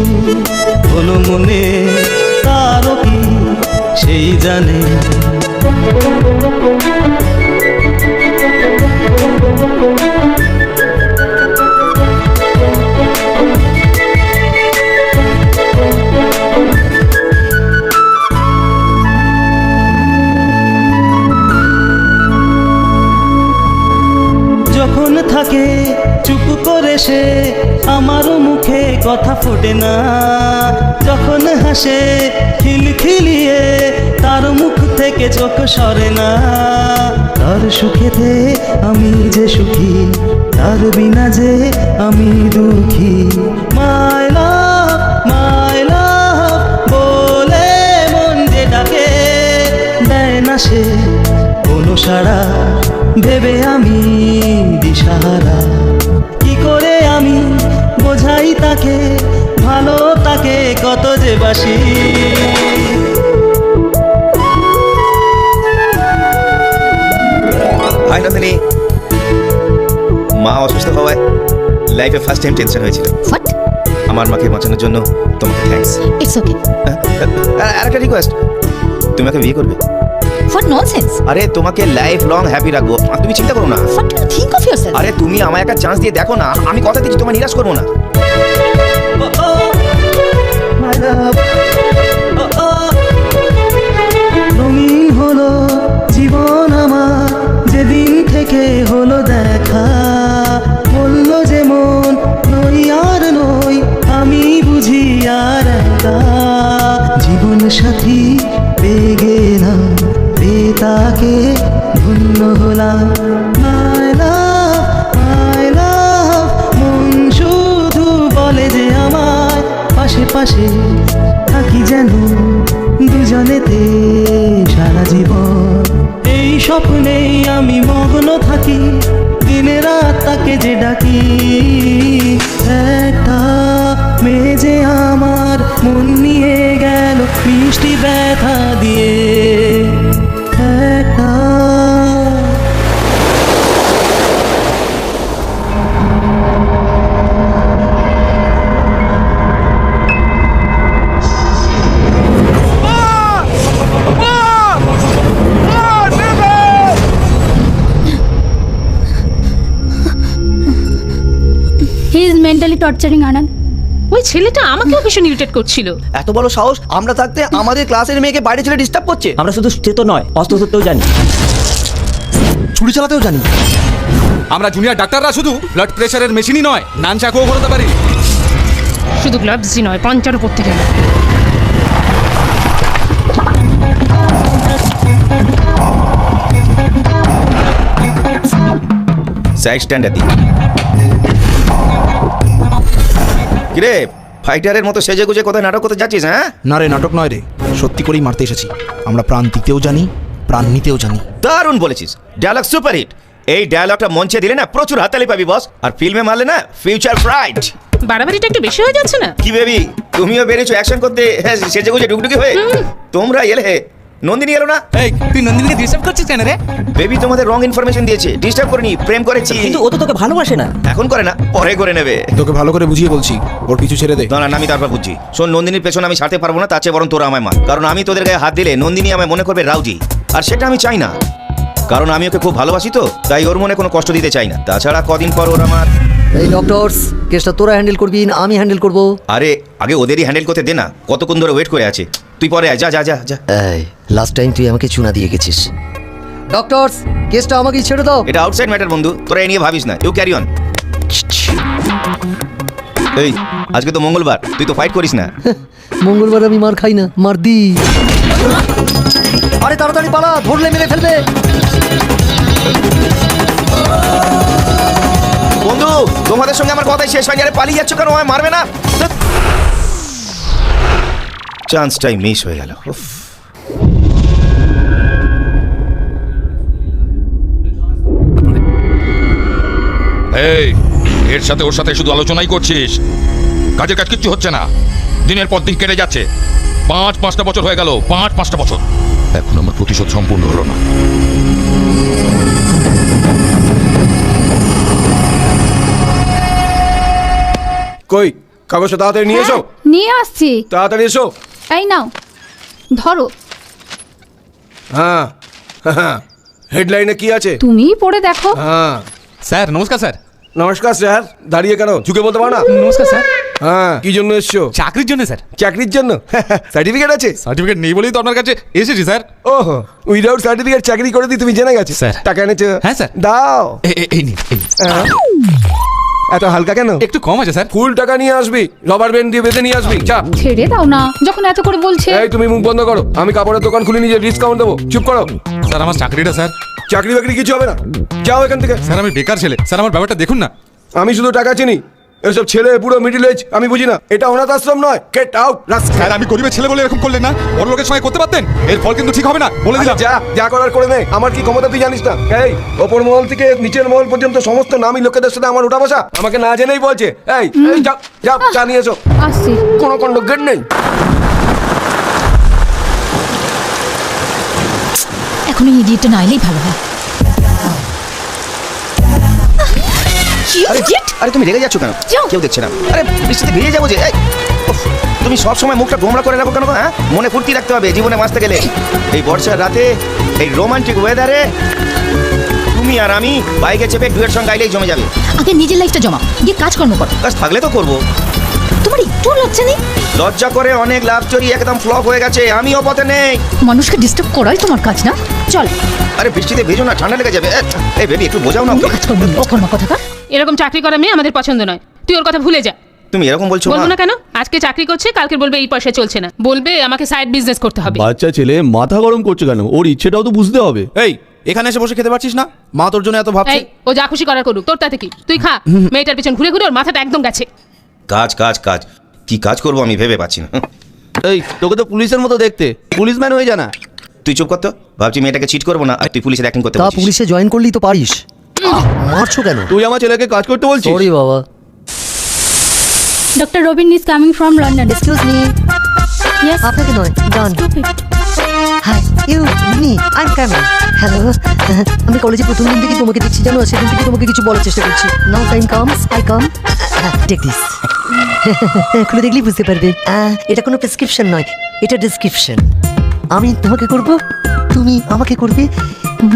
হলো মনে, তারও কি সেই জানে। যখন থাকে চুপ করে সে, আমারও মুখে কথা ফোটে না। যখন হাসে খিলখিলিয়ে, তার মুখ থেকে চোখ সরে না। তার সুখেতে আমি যে সুখী, তার বিনা যে আমি দুঃখী। মাই লাভ বলে মন যে ডাকে, দেয় না সে কোনো সাড়া। ভেবে আমি দিশাহারা, কি করে আমি বোঝাই তাকে, ভালো তাকে কত যে বাসি। হাই নন্দিনী। মা অসুস্থ হওয়ায় লাইফে ফার্স্ট টাইম টেনশন হয়েছিল। হোয়াট? আমার মাকে বাঁচানোর জন্য তোমাকে থ্যাঙ্কস। ইটস ওকে। আর একটা রিকোয়েস্ট, তুমি আমাকে বিয়ে করবে? What nonsense. আরে তোমাকে লাইফ লং হ্যাপি রাখবো, আর তুমি চিন্তা করো না। What do you think of yourself? আরে তুমি আমায় একটা চান্স দিয়ে দেখো না, আমি কথা দিচ্ছি তোমায় নিরাশ করবো না। রঙিন হলো জীবন আমার, যেদিন থেকে হলো দেখা। বললো যে মন নই আর নই, আমি বুঝি আর একা। জীবন সাথী পেয়ে গেলাম, পেয়ে তাকে ধন্য হলাম। মাই লাভ মন শুধু বলে যে আমায়, পাশে পাশে থাকি যেন দুজনেতে সারা জীবন। এই স্বপ্নেই আমি মগ্ন থাকি, দিনে রাত তাকে যে ডাকি। একটা মেয়ে যে আমার মন নিয়ে গেল, মিষ্টি ব্যথা দিয়ে। একটা হি ইজ মেন্টালি টর্চারিং আনন্দ। ওই ছেলেটা আমাকেও ভীষণ ইরিটেট করছিল। এত বড় সাহস, আমরা থাকতে আমাদের ক্লাসের মেয়েকে বাইরে ছেড়ে ডিস্টার্ব করছে। আমরা শুধু চেত নয়, অস্ত্র ধরতেও জানি, ছুরি চালাতেও জানি। আমরা জুনিয়র ডাক্তাররা শুধু ব্লাড প্রেশারের মেশিনই নয়, নান চাকুও করতে পারি। শুধু গ্লাভসই নয়, পাঞ্চারও করতে গেল। সাইড স্ট্যান্ডার দিই। কিরে, ফাইটারের মতো সেজে গুজে কোথায় নাটক করতে যাচ্ছিস? হ্যাঁ না রে, নাটক নয় রে, সত্যি করেই মারতে এসেছি। আমরা প্রাণ দিতেও জানি, প্রাণ নিতেও জানি। দারুণ বলেছিস, ডায়লগ সুপার হিট। এই ডায়লগটা মঞ্চে দিলে না প্রচুর হাততালি পাবি বস, আর ফিল্মে মারলে না ফিউচার ব্রাইট। বাড়াবাড়িটা একটু বেশি হয়ে যাচ্ছে না? কি বেবি, তুমিও বেরিয়েছো অ্যাকশন করতে, হ্যাঁ, সেজে গুজে ডুকডুকি হয়ে। তোমরা এলে, নন্দিনী এলো না? এই তুই নন্দিনীকে ডিস্টার্ব করছিস কেন রে? বেবি তোমাদের রং ইনফরমেশন দিয়েছে, ডিস্টার্ব করিনি, প্রেম করেছি। কিন্তু ও তো তোকে ভালোবাসে না। এখন করে না, পরে করে নেবে। তোকে ভালো করে বুঝিয়ে বলছি, ওর পিছু ছেড়ে দে। না, আমি তারপর বুঝছি। শোন, নন্দিনীর পেছনে আমি ছাড়তে পারবো না, তার চেয়ে বরং তোরা আমায় মার। কারণ আমি তোদের গায়ে হাত দিলে নন্দিনী আমায় মনে করবে রাউজি, আর সেটা আমি চাই না। কারণ আমি ওকে খুব ভালোবাসি তো, তাই ওর মনে কোনো কষ্ট দিতে চাই না। তাছাড়া কদিন পর ওর আমার। এই ডক্টরস, কেসটা তোরা হ্যান্ডেল করবি না আমি হ্যান্ডেল করব? আরে আগে ওদেরই হ্যান্ডেল করতে দে না, কতক্ষণ ধরে ওয়েট করে আছে। তুই পরে আয়, যা যা যা যা। এই লাস্ট টাইম তুই আমাকে চুনা দিয়ে গেছিস। ডক্টরস, কেসটা আমাকেই ছেড়ে দাও। এটা আউটসাইড ম্যাটার বন্ধু, তোরা এ নিয়ে ভাবিস না, ইউ ক্যারি অন। এই আজকে তো মঙ্গলবার, তুই তো ফাইট করিস না। মঙ্গলবার আমি মার খাই না, মার দি। আরে তাড়াতাড়ি পালা, ধরলে মেরে ফেলবে। বন্ধু, তোমাদের সঙ্গে আমার কথাই শেষ হয়নি। আরে পালিয়ে যাচ্ছ কেন? আমায় মারবে না? চান্সটাই মিস হয়ে গেল। এই এর সাথে ওর সাথে শুধু আলোচনাই করছিস, কাজের কাজ কিচ্ছু হচ্ছে না। দিনের পর দিন কেটে যাচ্ছে, 5-5টা বছর হয়ে গেল, 5-5টা বছর, এখন আমার প্রতিশোধ সম্পূর্ণ হলো না। কই কাগজটা তাড়াতাড়ি নিয়ে এসো। নিয়ে আসছি। তাড়াতাড়ি এসো। এই নাও, ধরো। হ্যাঁ হ্যাঁ, হেডলাইনে কি আছে তুমিই পড়ে দেখো। হ্যাঁ। স্যার নমস্কার স্যার। নমস্কার স্যার। দাঁড়িয়ে কেন, ঝুঁকে বলতে পারো না? নমস্কার স্যার। হ্যাঁ, কি জন্য এসছো? চাকরির জন্য স্যার। চাকরির জন্য? সার্টিফিকেট আছে? সার্টিফিকেট নেই বলেই তো আপনার কাছে এসেছি স্যার। ওহো, উইদাউট সার্টিফিকেট চাকরি করে দিই তুমি জেনে গেছো? স্যার। টাকা এনেছো? হ্যাঁ স্যার। দাও। এই নিন। হ্যাঁ। এত হালকা কেন? একটু কম আছে স্যার। ফুল টাকা নিয়ে আসবি, রবার ব্যান্ড দিয়ে বেঁধে নিয়ে আসবি। চা। ছেড়ে দাও না, যখন এত করে বলছে। এই তুমি মুখ বন্ধ করো, আমি কাপড়ের দোকান খুলে নিজে ডিসকাউন্ট দেবো। চুপ করো। স্যার আমার চাকরিটা স্যার। চাকরি বাকরি কিছু হবে না, যাও এখান থেকে। স্যার আমি বেকার ছেলে, স্যার আমার ব্যাপারটা দেখুন না। আমি শুধু টাকা চিনি, এসব ছেলে পুরো মিডিল এজ আমি বুঝি না। এটা অনাথ আশ্রম নয়, গেট আউট। স্যার আমি গরিবের ছেলে বলে এরকম করলেন না, বড় লোকের সঙ্গে করতে পারতেন। এর ফল কিন্তু ঠিক হবে না, বলে দিলাম। যা যা করার করে নে, আমার কি ক্ষমতা তুই জানিস না? এই ওপর মহল থেকে নিচের মহল পর্যন্ত সমস্ত নামী লোকেদের সাথে আমার উঠা বসা, আমাকে না জেনেই বলছে। এই যাও যাও, চা নিয়ে এসো। আসছি। কোনো কন্ড গেট নেই। এখন এই ইডিয়েটটা না এলেই ভালো হয়। আরে তুমি রেগে যাচ্ছ কেন? কেউ দেখছে না। আরে বৃষ্টিতে ভিজে যাবো যে। উফ, তুমি সব সময় মুখটা গোমড়া করে রাখো কেন? হ্যাঁ, মনে ফুর্তি রাখতে হবে জীবনে বাঁচতে গেলে। এই বর্ষার রাতে, এই রোমান্টিক ওয়েদারে তুমি আর আমি বাইকে চেপে ডুয়েট সং গাইলেই জমে যাবে। আগে নিজের লাইফটা জমা, গিয়ে কাজকর্ম করো। কাজ থাকলে তো করবো। তোমার একটু লজ্জা নেই? লজ্জা করে অনেক লাভ চুরি একদম ফ্লপ হয়ে গেছে, আমিও পথে নেই। মানুষকে ডিস্টার্ব করাই তোমার কাজ না? চল। আরে বৃষ্টিতে ভেজো না, ঠান্ডা লেগে যাবে। এই বেবি একটু বোঝাও না ওকে। কাজকর্ম অকর্মা কথা। এরকম চাকরি করা মেয়ে আমাদের পছন্দ নয়। তুই ওর কথা ভুলে যা। তুমি এরকম বলছো বলবো না? না কেন? আজকে চাকরি করছে, কালকে বলবে এই পয়সা চলছে না, বলবে আমাকে সাইড বিজনেস করতে হবে। বাচ্চা ছেলে মাথা গরম করছে কেন? ওর ইচ্ছেটাও তো বুঝতে হবে। এই এখানে এসে বসে খেতে পারছিস না? মা তোর জন্য এত ভাবছে। এই ও যা খুশি করার করুক, তোর তাতে কি? তুই খা। মেয়েটার পিছন ঘুরে ঘুরে ওর মাথাটা একদম গেছে। কাজ কাজ কাজ, কি কাজ করবো আমি ভেবে পাচ্ছি না। এই তোকে তো পুলিশের মতো দেখতে, পুলিশম্যান হয়ে জানা। তুই চুপ কর তো। ভাবছি মেয়েটাকে চিট করবো না, আর তুই পুলিশের অ্যাক্টিং করতে তা বলছিস। পুলিশে জয়েন করলেই তো পারিস। মারছো কেন? তুই আমার ছেলেকে কাজ করতে বলছিস? সরি বাবা। Doctor Robin is coming from London. Excuse me. Yes. আপনাকে নয়, ডান। Hi you me, I am coming. Hello. আমি কলেজে প্রথম দিন থেকে তোমাকে দেখছি জানো, সেদিন থেকে তোমাকে কিছু বলার চেষ্টা করছি। Now time comes, I come. Take this. খুলে দেখলেই বুঝতে পারবে। এটা কোনো প্রেসক্রিপশন নয়, এটা ডেসক্রিপশন। আমি তোমাকে করব, তুমি আমাকে করবে।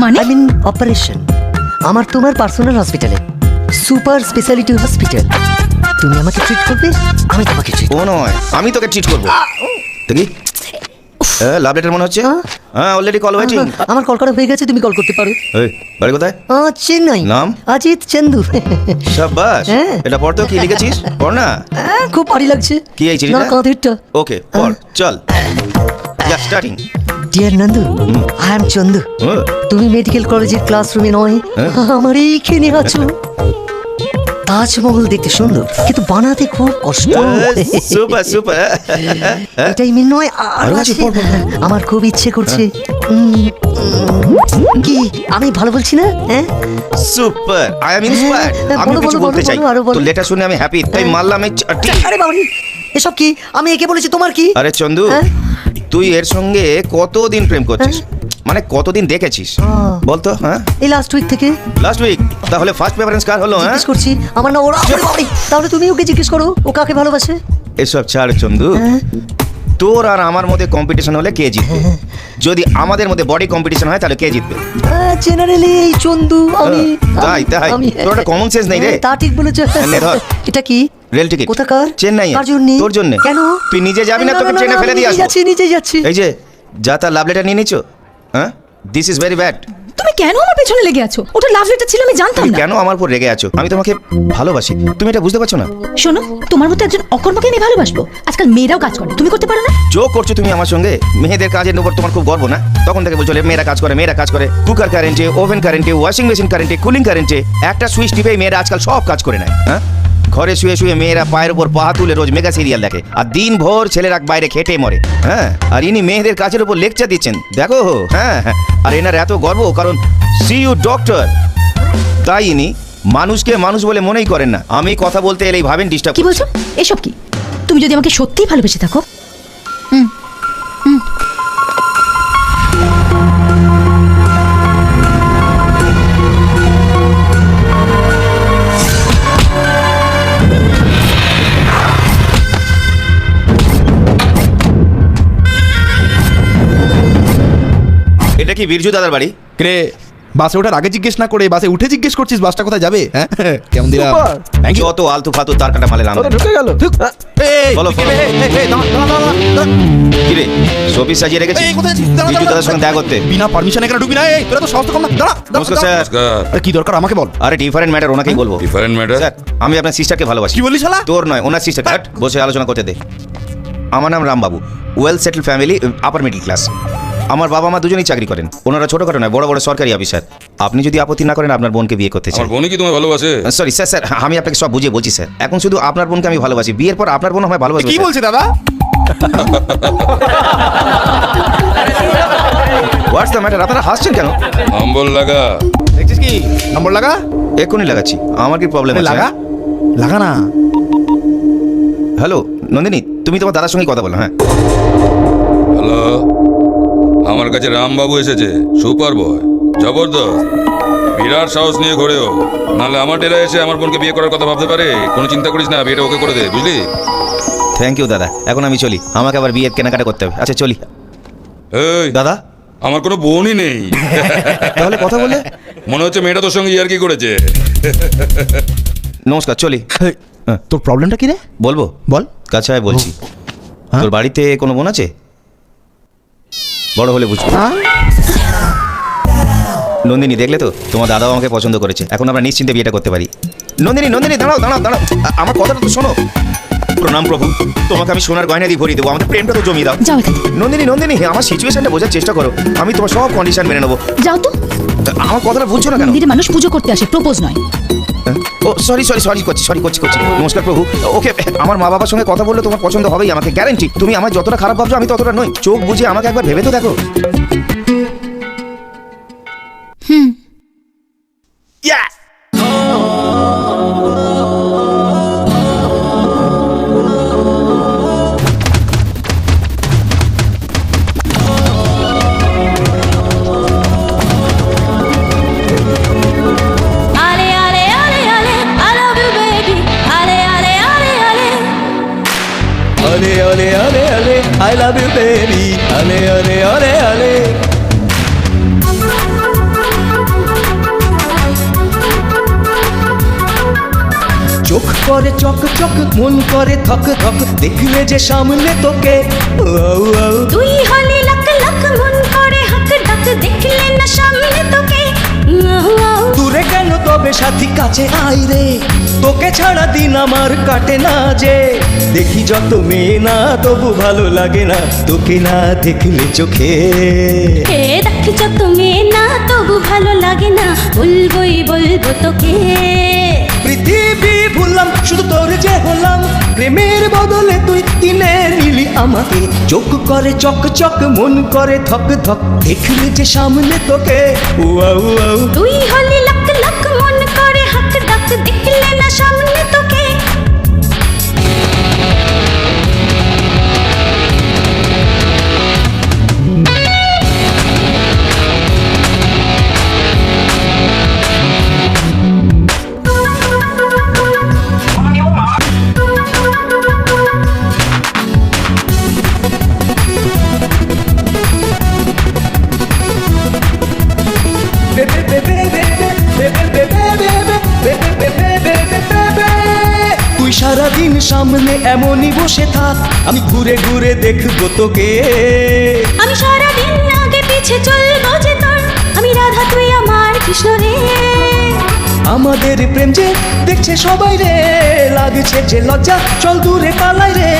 মানে? I mean operation. আমার তোমার পার্সোনাল হসপিটালে, সুপার স্পেশালিটি হসপিটাল। তুমি আমাকে ট্রিট করবে, আমি তোমাকে ট্রিট। ও নয়, আমি তোকে ট্রিট করবো। দেখি লাভ লেটার মনে হচ্ছে। হ্যাঁ, অলরেডি কল ওয়েটিং। আমার কল করা হয়ে গেছে, তুমি কল করতে পারো। এই বাড়ি কোথায়? চেন্নাই। নাম? অজিত চন্দু। শাবাশ। হ্যাঁ। এটা পড়তেও কি লিখেছিস? পড় না। খুব ভারী লাগছে। কি এই চিঠিটা? না, কাঁধেরটা। ওকে পড়, চল। Starting. Dear Nandu, I am Chandu. তুমি মেডিকেল কলেজের ক্লাসরুমে নয়, আমার এইখানে আছো। তাজমহল দেখতে সুন্দর, কিন্তু বানাতে খুব কষ্ট। Super super. এটাই মেন নয়, আরো আছে। আমার খুব ইচ্ছে করছে। কি আমি ভালো বলছি না? হ্যাঁ, সুপার। I am inspired. আমি কিছু বলতে চাই। তো লেটার শুনে আমি হ্যাপি, তাই মারলাম এই চাটি। আরে বাবা, এসব কি? আমি একে বলেছি, তোমার কি? আরে চন্দু, হ্যাঁ? তুই এর সঙ্গে কতদিন প্রেম করছিস? মানে কতদিন দেখেছিস বলতো? হ্যাঁ, এই লাস্ট উইক থেকে। Last week? তাহলে ফার্স্ট প্রেফারেন্স কার হলো? হ্যাঁ, জিজ্ঞেস করছি, আমার না ওরা। তাহলে তুমি ওকে জিজ্ঞেস করো ও কাকে ভালোবাসে। এসব ছাড় চন্দু, তোর আর আমার মধ্যে কম্পিটিশন হলে কে জিতবে? যদি আমাদের মধ্যে বডি কম্পিটিশন হয় তাহলে কে জিতবে? জেনারেলি এই চন্দু আমি। তাই তাই, তোর একটা কমন সেন্স নেই রে। তা ঠিক বলেছ। নে ধর। এটা কি? Rail ticket. কোথাকার? চেন্নাই। কার জন্য? তোর জন্য। কেন? তুই নিজে যাবি না, তোকে ট্রেনে ফেলে দিয়ে আসবো। নিজেই যাচ্ছি। এই যে যা তার লাভ লেটার নিয়ে নিছো। হ্যাঁ, দিস ইজ ভেরি ব্যাড। তুমি কেন আমার পেছনে লেগে আছো? ওটা লাভ লেটার ছিল, আমি জানতাম তুমি না। কেন আমার উপর রেগে আছো? আমি তোমাকে ভালোবাসি, তুমি এটা বুঝতে পারছো না? শোনো, তোমার মতো একজন অকর্মকে আমি ভালোবাসবো? আজকাল মেয়েরাও কাজ করে, তুমি করতে পারো না? যোগ করছো তুমি আমার সঙ্গে। মেয়েদের কাজের উপর তোমার খুব গর্ব না? তখন থেকে বলছো মেয়েরা কাজ করে, মেয়েরা কাজ করে। কুকার কারেন্টে, ওভেন কারেন্টে, ওয়াশিং মেশিন কারেন্টে, কুলিং কারেন্টে, একটা সুইচ টিপেই মেয়েরা আজকাল সব কাজ করে নেয়। হ্যাঁ, ঘরে শুয়ে শুয়ে মেয়েরা পায়ের উপর পা তুলে রোজ মেগা সিরিয়াল দেখে, আর দিন ভোর ছেলেরা বাইরে খেটে মরে। হ্যাঁ, আর ইনি মেয়েদের কাজের উপর লেকচার দিচ্ছেন, দেখো। হ্যাঁ, আর এনার এত গর্ব কারণ সি ইউ ডক্টর, তাই ইনি মানুষকে মানুষ বলে মনেই করেন না। আমি কথা বলতে এলেই ভাবেন ডিস্টার্ব। কি বলছো? এসব কি? তুমি যদি আমাকে সত্যিই ভালোবেসে থাকো, এটা কি বীরজু দাদার বাড়ি? রে, বাসে ওঠার আগে জিজ্ঞেস না করে বাসে উঠে জিজ্ঞেস করছিস বাসটা কোথায় যাবে? হ্যাঁ, কেমন দিলাম? যত আলতু ফালতু তার কাটা মালে রাম ঢুকে গেল। বলো কি রে, শোপিস সাজিয়ে রেখেছিস? বীরজু দাদার সঙ্গে দেখা করতে। বিনা পারমিশন এখানে ঢুকবি না। এই তোরা তো সাহস তো কম না। দাঁড়া। নমস্কার স্যার। আরে কি দরকার আমাকে বল। আরে ডিফারেন্ট ম্যাটার, ওনাকেই বলবো। Different matter? স্যার, আমি আপনার সিস্টারকে ভালোবাসি। কি বললি শালা? তোর নয়, ওনার সিস্টার। বসে আলোচনা করতে দে। আমার নাম Rambabu, well settle family, upper middle class. আমার বাবা মা দুজনেই চাকরি করেন। ওনারা ছোটখাটো নয়, বড় বড় সরকারি অফিসার। আপনি যদি আপত্তি না করেন আপনার বোনকে বিয়ে করতে চাই। আমার বোনই কি তোমায় ভালোবাসে? সরি স্যার, স্যার আমি আপনাকে সব বুঝিয়ে বলছি স্যার। এখন শুধু আপনার বোনকে আমি ভালোবাসি, বিয়ের পর আপনার বোন আমায় ভালোবাসবে। কি বলছে দাদা? What's the matter? আপনারা হাসছেন কেন? নম্বর লাগা। দেখছিস কি? নম্বর লাগা। এক্ষুনি লাগাচ্ছি। আমার কি প্রবলেম আছে? লাগা লাগা না। হ্যালো নন্দিনী, তুমি তোমার দাদার সঙ্গে কথা বলো। হ্যাঁ, হ্যালো, আমার কাছে রামবাবু এসেছে, সুপার বয়, জবরদস্ত, বিরাট সাহস নিয়ে ঘোরেও। নাহলে আমার ডেরা এসে আমার বোনকে বিয়ে করার কথা ভাবতে পারে। কোনো চিন্তা করিস না, বিয়েটা ওকে করে দে, বুঝলি? থ্যাংক ইউ দাদা। এখন আমি চলি, আমাকে আবার বিয়ের কেনাকাটা করতে হবে। আচ্ছা চলি। এই দাদা, আমার কোনো বোনই নেই। তাহলে কথা বলে মনে হচ্ছে মেয়েটা তোর সঙ্গে ইয়ার্কি করেছে। নমস্কার, চলি। তোর প্রবলেমটা কি রে? বলবো? বল। কাছে আয় বলছি। তোর বাড়িতে কোনো বোন আছে? বড় হলে বুঝবো। নন্দিনী, দেখলে তো তোমার দাদাও আমাকে পছন্দ করেছে। এখন আমরা নিশ্চিন্তে বিয়েটা করতে পারি। নন্দিনী, নন্দিনী, দাঁড়াও দাঁড়াও দাঁড়াও, আমার কথাটা তো শোনো। প্রণাম প্রভু, তোমাকে আমি সোনার গয়না দিয়ে ভরিয়ে দেবো। আমাদের প্রেমটা তো জমিয়ে দাও। নন্দিনী, নন্দিনী, আমার সিচুয়েশনটা বোঝার চেষ্টা করো। আমি তোমার সব কন্ডিশন মেনে নেবো। যাও তো। আমার কথাটা বুঝছো না কেন? মন্দিরে মানুষ পুজো করতে আসে, প্রপোজ নয়। ও সরি সরি সরি করছি। নমস্কার প্রভু। ওকে, আমার মা বাবার সঙ্গে কথা বললে তোমার পছন্দ হবেই, আমাকে গ্যারান্টি। তুমি আমার যতটা খারাপ ভাবছো আমি ততটা নই। চোখ বুঝে আমাকে একবার ভেবে তো দেখো। अरे अरे अरे अरे I love you baby, अरे अरे अरे अरे। চোখ করে চক চক, মন করে থক থক, দেখলে যে সামনে তোকে। তুই হলি লাখ লাখ, মন করে হক ডাক, দেখলে না সামনে তোকে। দূরে কেন তবে সাথী, কাছে আই রে, তোকে ছাড়া দিন আমার কাটে না যে। দেখি যত মেয়ে না তবু ভালো লাগে না, তোকে না দেখলে চোখে। দেখি যত মেয়ে না তবু ভালো লাগে না, বলবোই বলবো তোকে। পৃথিবী ভুললাম, শুধু তোর যে হলাম, প্রেমের বদলে তুই কিনে নিলি আমাকে। চোখ করে চক চক, মন করে থক থক, দেখলে যে সামনে তোকে। তুই হলি লাখ লাখ, মন করে হক ডাক, দেখলে না সামনে তোকে। সারাদিন সামনে এমনই বসে থাক, আমি ঘুরে ঘুরে দেখবো তোকে। আমি সারাদিন আগে পিছে চলবো যে তোর, আমি রাধা তুই আমার কৃষ্ণ রে। আমাদের প্রেম যে দেখছে সবাই রে, লাগছে যে লজ্জা, চল দূরে পালাই রে।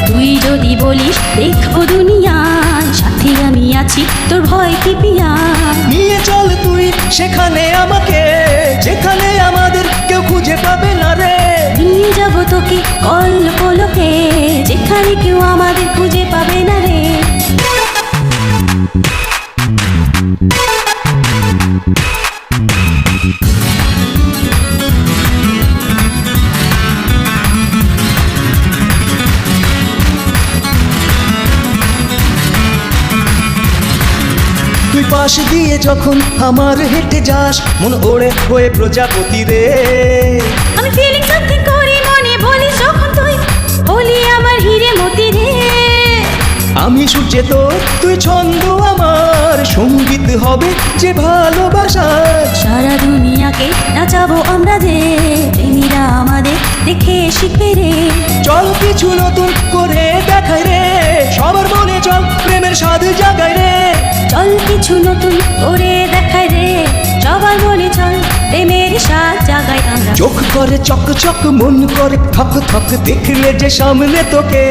তুই যদি বলিস দেখবো দুনিয়ায়, সাথে আমি আছি তোর ভয় কি পিয়া। নিয়ে চল তুই সেখানে আমাকে, যেখানে আমাদের কেউ খুঁজে পাবে না রে। নিয়ে যাবো তোকে কল্পলোকে, যেখানে কেউ আমাদের খুঁজে পাবে না রে। তুই পাশ দিয়ে যখন আমার হেঁটে যাস, মন ওড়ে হয়ে প্রজাপতি রে। আমি ফিলিং সামথিং করি মনে বলি যখন তুই বলি আমার হিরে মতি রে। আমি সূর্যে তো তুই ছন্দ আমার, সঙ্গীত হবে যে ভালোবাসার। সারা দুনিয়াকে নাচাবো আমরা যে, প্রেমীরা আমাদের দেখে শিখবে রে। চল কিছু নতুন করে দেখাই রে, সবার মনে চল প্রেমের স্বাদ জাগাই রে। চল কিছু নতুন করে দেখাই রে, সবার মনে চল প্রেমের স্বাদ জাগাই আমরা। চোখ করে চক চক, মন করে থক থক, দেখলে যে সামনে তোকে।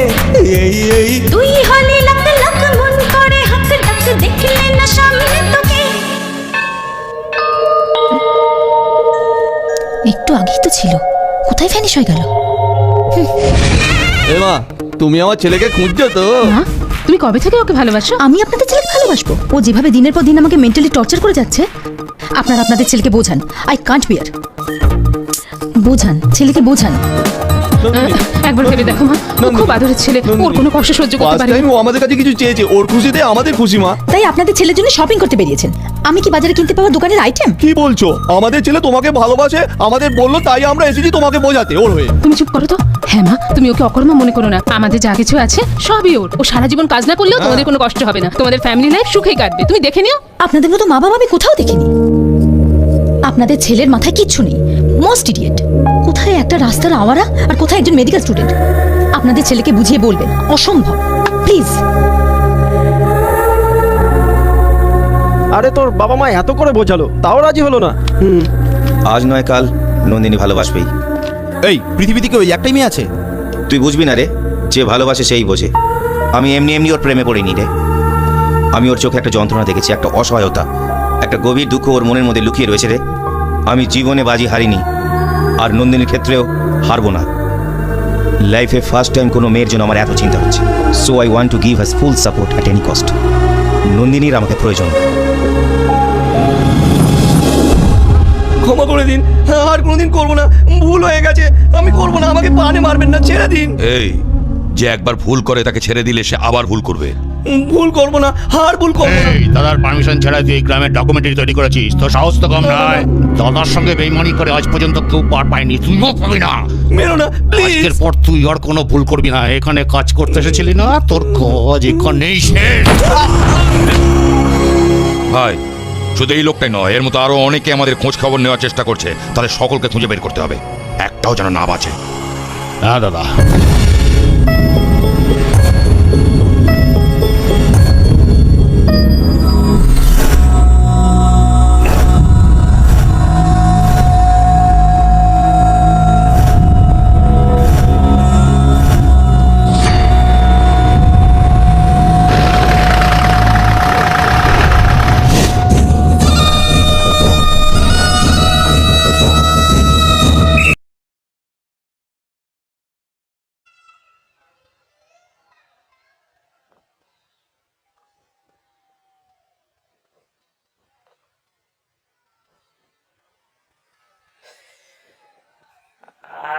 এই তুই হলি লাখ লাখ, মন করে হাক ডাক, দেখলে না সামনে তোকে। একটু আগেই তো ছিল, কোথায় ভ্যানিশ হয়ে গেল? এ মা, তুমি আমার ছেলেকে খুঁজছো তো? মা, তুমি কবে থেকে ওকে ভালোবাসো? আমি আপনাদের ছেলেকে ভালোবাসবো? ও যেভাবে দিনের পর দিন আমাকে মেন্টালি টর্চার করে যাচ্ছে, আপনারা আপনাদের ছেলেকে বোঝান। আই কান্ট বিয়ার। বোঝান, ছেলেকে বোঝান। একবার ভেবে দেখো মা, ও খুব আদরের ছেলে, ওর কোনো কষ্ট সহ্য করতে ফার্স্ট পারে টাইম ও আমাদের কাছে কিছু চেয়েছে, ওর খুশিতে আমাদের খুশি মা। তাই আপনাদের ছেলের জন্য শপিং করতে বেরিয়েছেন। আমি কি বাজারে কিনতে পাওয়া দোকানের আইটেম? কি বলছো? আমাদের ছেলে তোমাকে ভালোবাসে, আমাদের বললো, তাই আমরা এসেছি তোমাকে বোঝাতে ওর হয়ে। তুমি চুপ করো তো। হ্যাঁ মা, তুমি ওকে অকর্মা মনে করো না। আমাদের যা কিছু আছে সবই ওর। ও সারা জীবন কাজ না করলেও তোমাদের কোনো কষ্ট হবে না, তোমাদের ফ্যামিলি লাইফ সুখেই কাটবে। তুমি দেখে নিও। আপনাদের মতো মা বাবা আমি কোথাও দেখিনি। আপনাদের ছেলের মাথায় কিচ্ছু নেই, মোস্ট ইডিয়েট। কোথায় একটা রাস্তার আওয়ারা আর কোথায় একজন মেডিকেল স্টুডেন্ট। আপনাদের ছেলেকে বুঝিয়ে বলবেন, অসম্ভব, প্লিজ। আরে তোর বাবা মা এত করে বোঝালো, তাও রাজি হলো না। আজ নয় কাল নন্দিনী ভালোবাসবেই। এই পৃথিবীতে কি ওই একটাই মেয়ে আছে? তুই বুঝবি না রে, যে ভালোবাসে সেই বোঝে। আমি এমনি এমনি ওর প্রেমে পড়িনি রে। আমি ওর চোখে একটা যন্ত্রণা দেখেছি, একটা অসহায়তা, একটা গভীর দুঃখ ওর মনের মধ্যে লুকিয়ে রয়েছে রে। আমি জীবনে বাজি হারিনি, আর নন্দিনীর ক্ষেত্রেও হারবো না। লাইফে ফার্স্ট টাইম কোনো মেয়ের জন্য আমার এত চিন্তা হচ্ছে। So I want to give her full support at any cost. নন্দিনীর আমাকে প্রয়োজন। ক্ষমা করে দিন, আর কোনোদিন করবো না, ভুল হয়ে গেছে, আমি করবো না, আমাকে পানে মারবেন না, ছেড়ে দিন। এই যে একবার ভুল করে তাকে ছেড়ে দিলে সে আবার ভুল করবে। ভুল করবো না, আর ভুল করবো না। এই দাদার পারমিশন ছাড়া তুই এই গ্রামের ডকুমেন্টারি তৈরি করেছিস, তো সাহস তো কম নয়। দাদার সঙ্গে বেইমানি করে আজ পর্যন্ত কেউ পার পায়নি, তুইও পাবি না। মেরো না প্লিজ। আজকের পর তুই আর কোনো ভুল করবি না। এখানে কাজ করতে এসেছিলি না, তোর কাজ এখানেই শেষ। ভাই শুধু এই লোকটাই নয়, এর মতো আরো অনেকে আমাদের খোঁজ খবর নেওয়ার চেষ্টা করছে। তাদের সকলকে খুঁজে বের করতে হবে, একটাও যেন না বাঁচে। হ্যাঁ দাদা।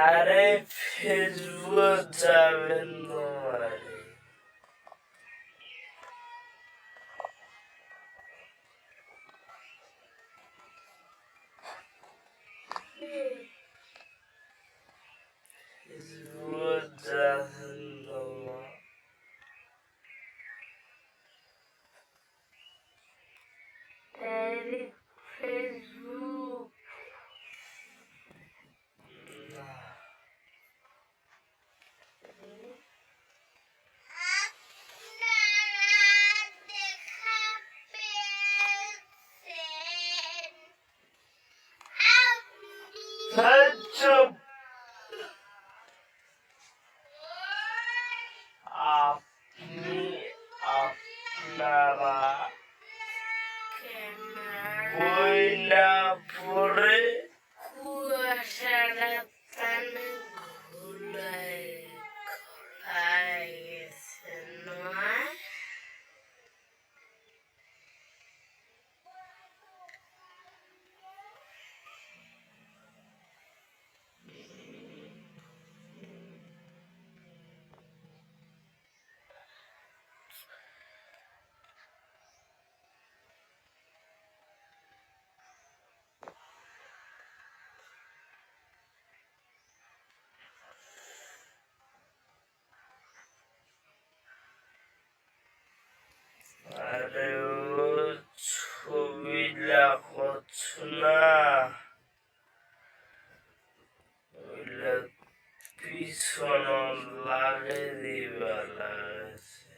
আরে ফিরবো যাবেন তোমারে। ফিরবো যাবেন তোমার। আরে ফেসবুক সব আপনি আপনারা বইলা পরে কুয়াশাটা টানে ঘুলাই ঘোলাই গেছে নয় আরে ও ছবি লাগাচ্ছ না ওইলা পিছন লাগে দিবা লাগছে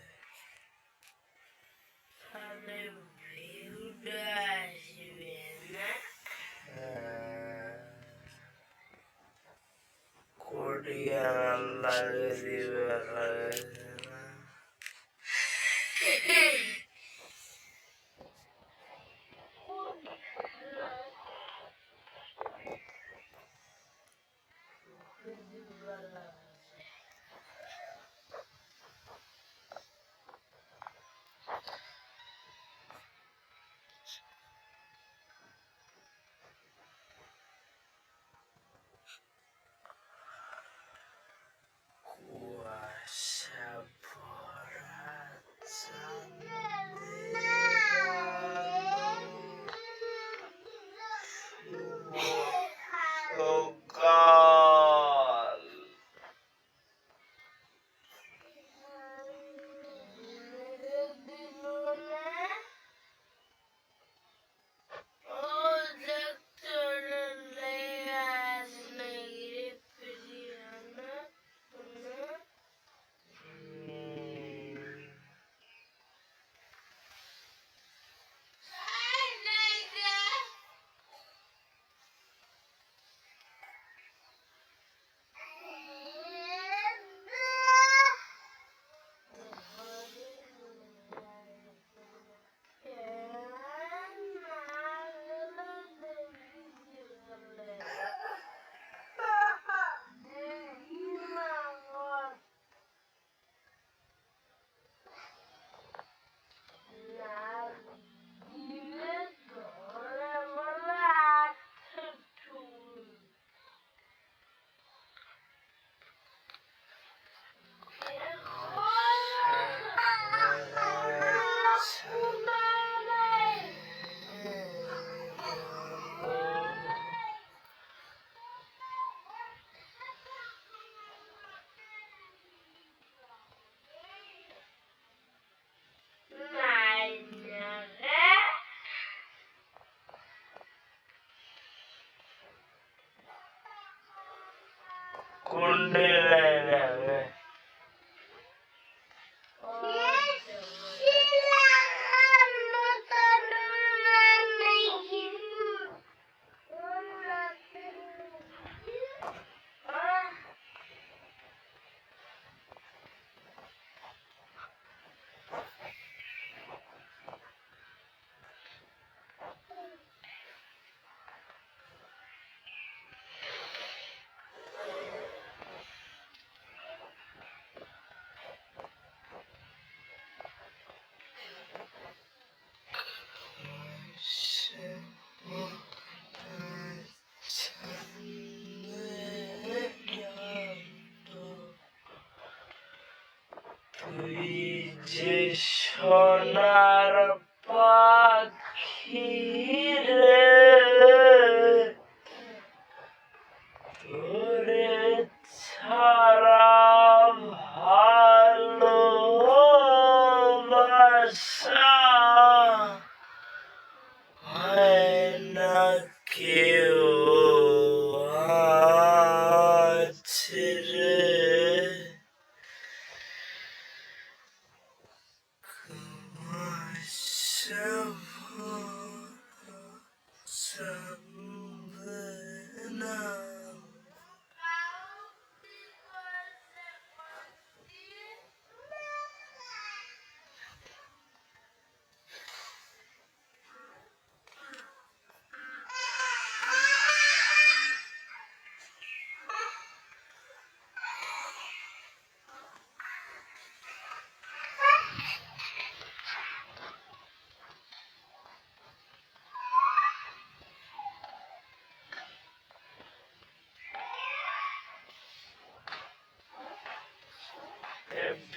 তাহলে ভিউটা আসবে না কোডিয়া লাগে দিবা লাগছে না কুয়াশা ভরা সকাল কোনডে লাগে তুই যে সোনার পাখি রে তোরে ছাড়া ভালোবাসা হয় না কেউ আছে রে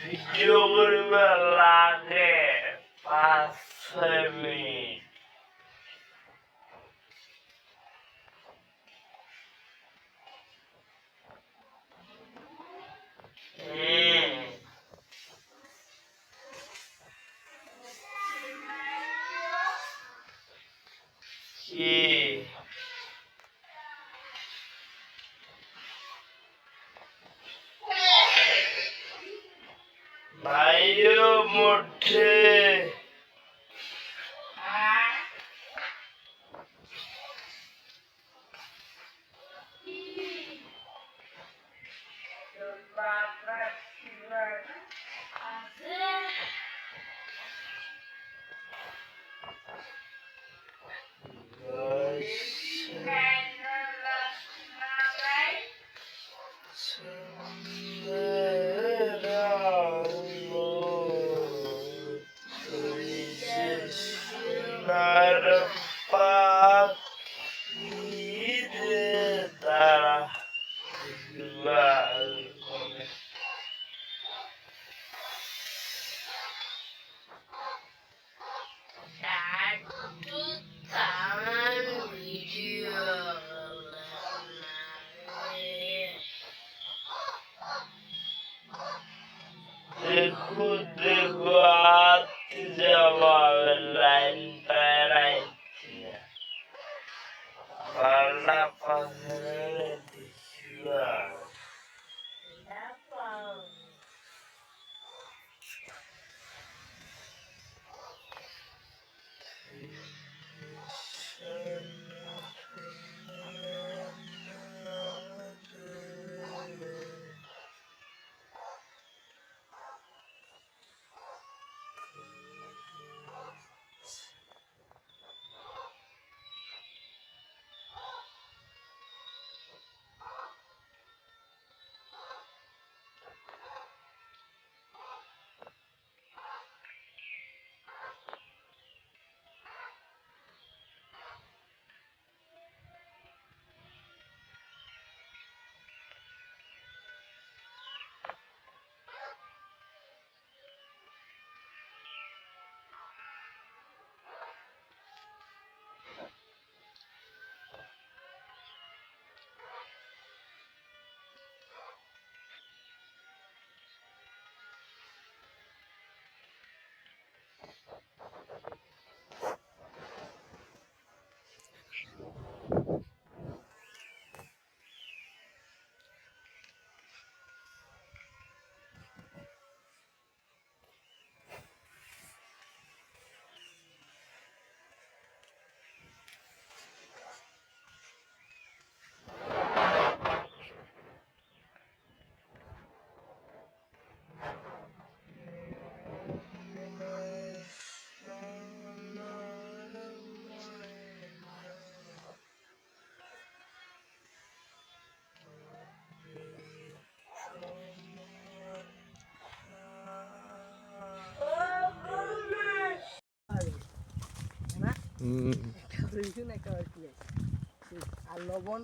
ভিডিও করবে লাগে 5-6 মিনিট। কি ভাইও মোটে দেখো দেখো আতে যাওয়াবে লাইন পেরাইছে পাল্লা পাশে দেখিবা আর লবণ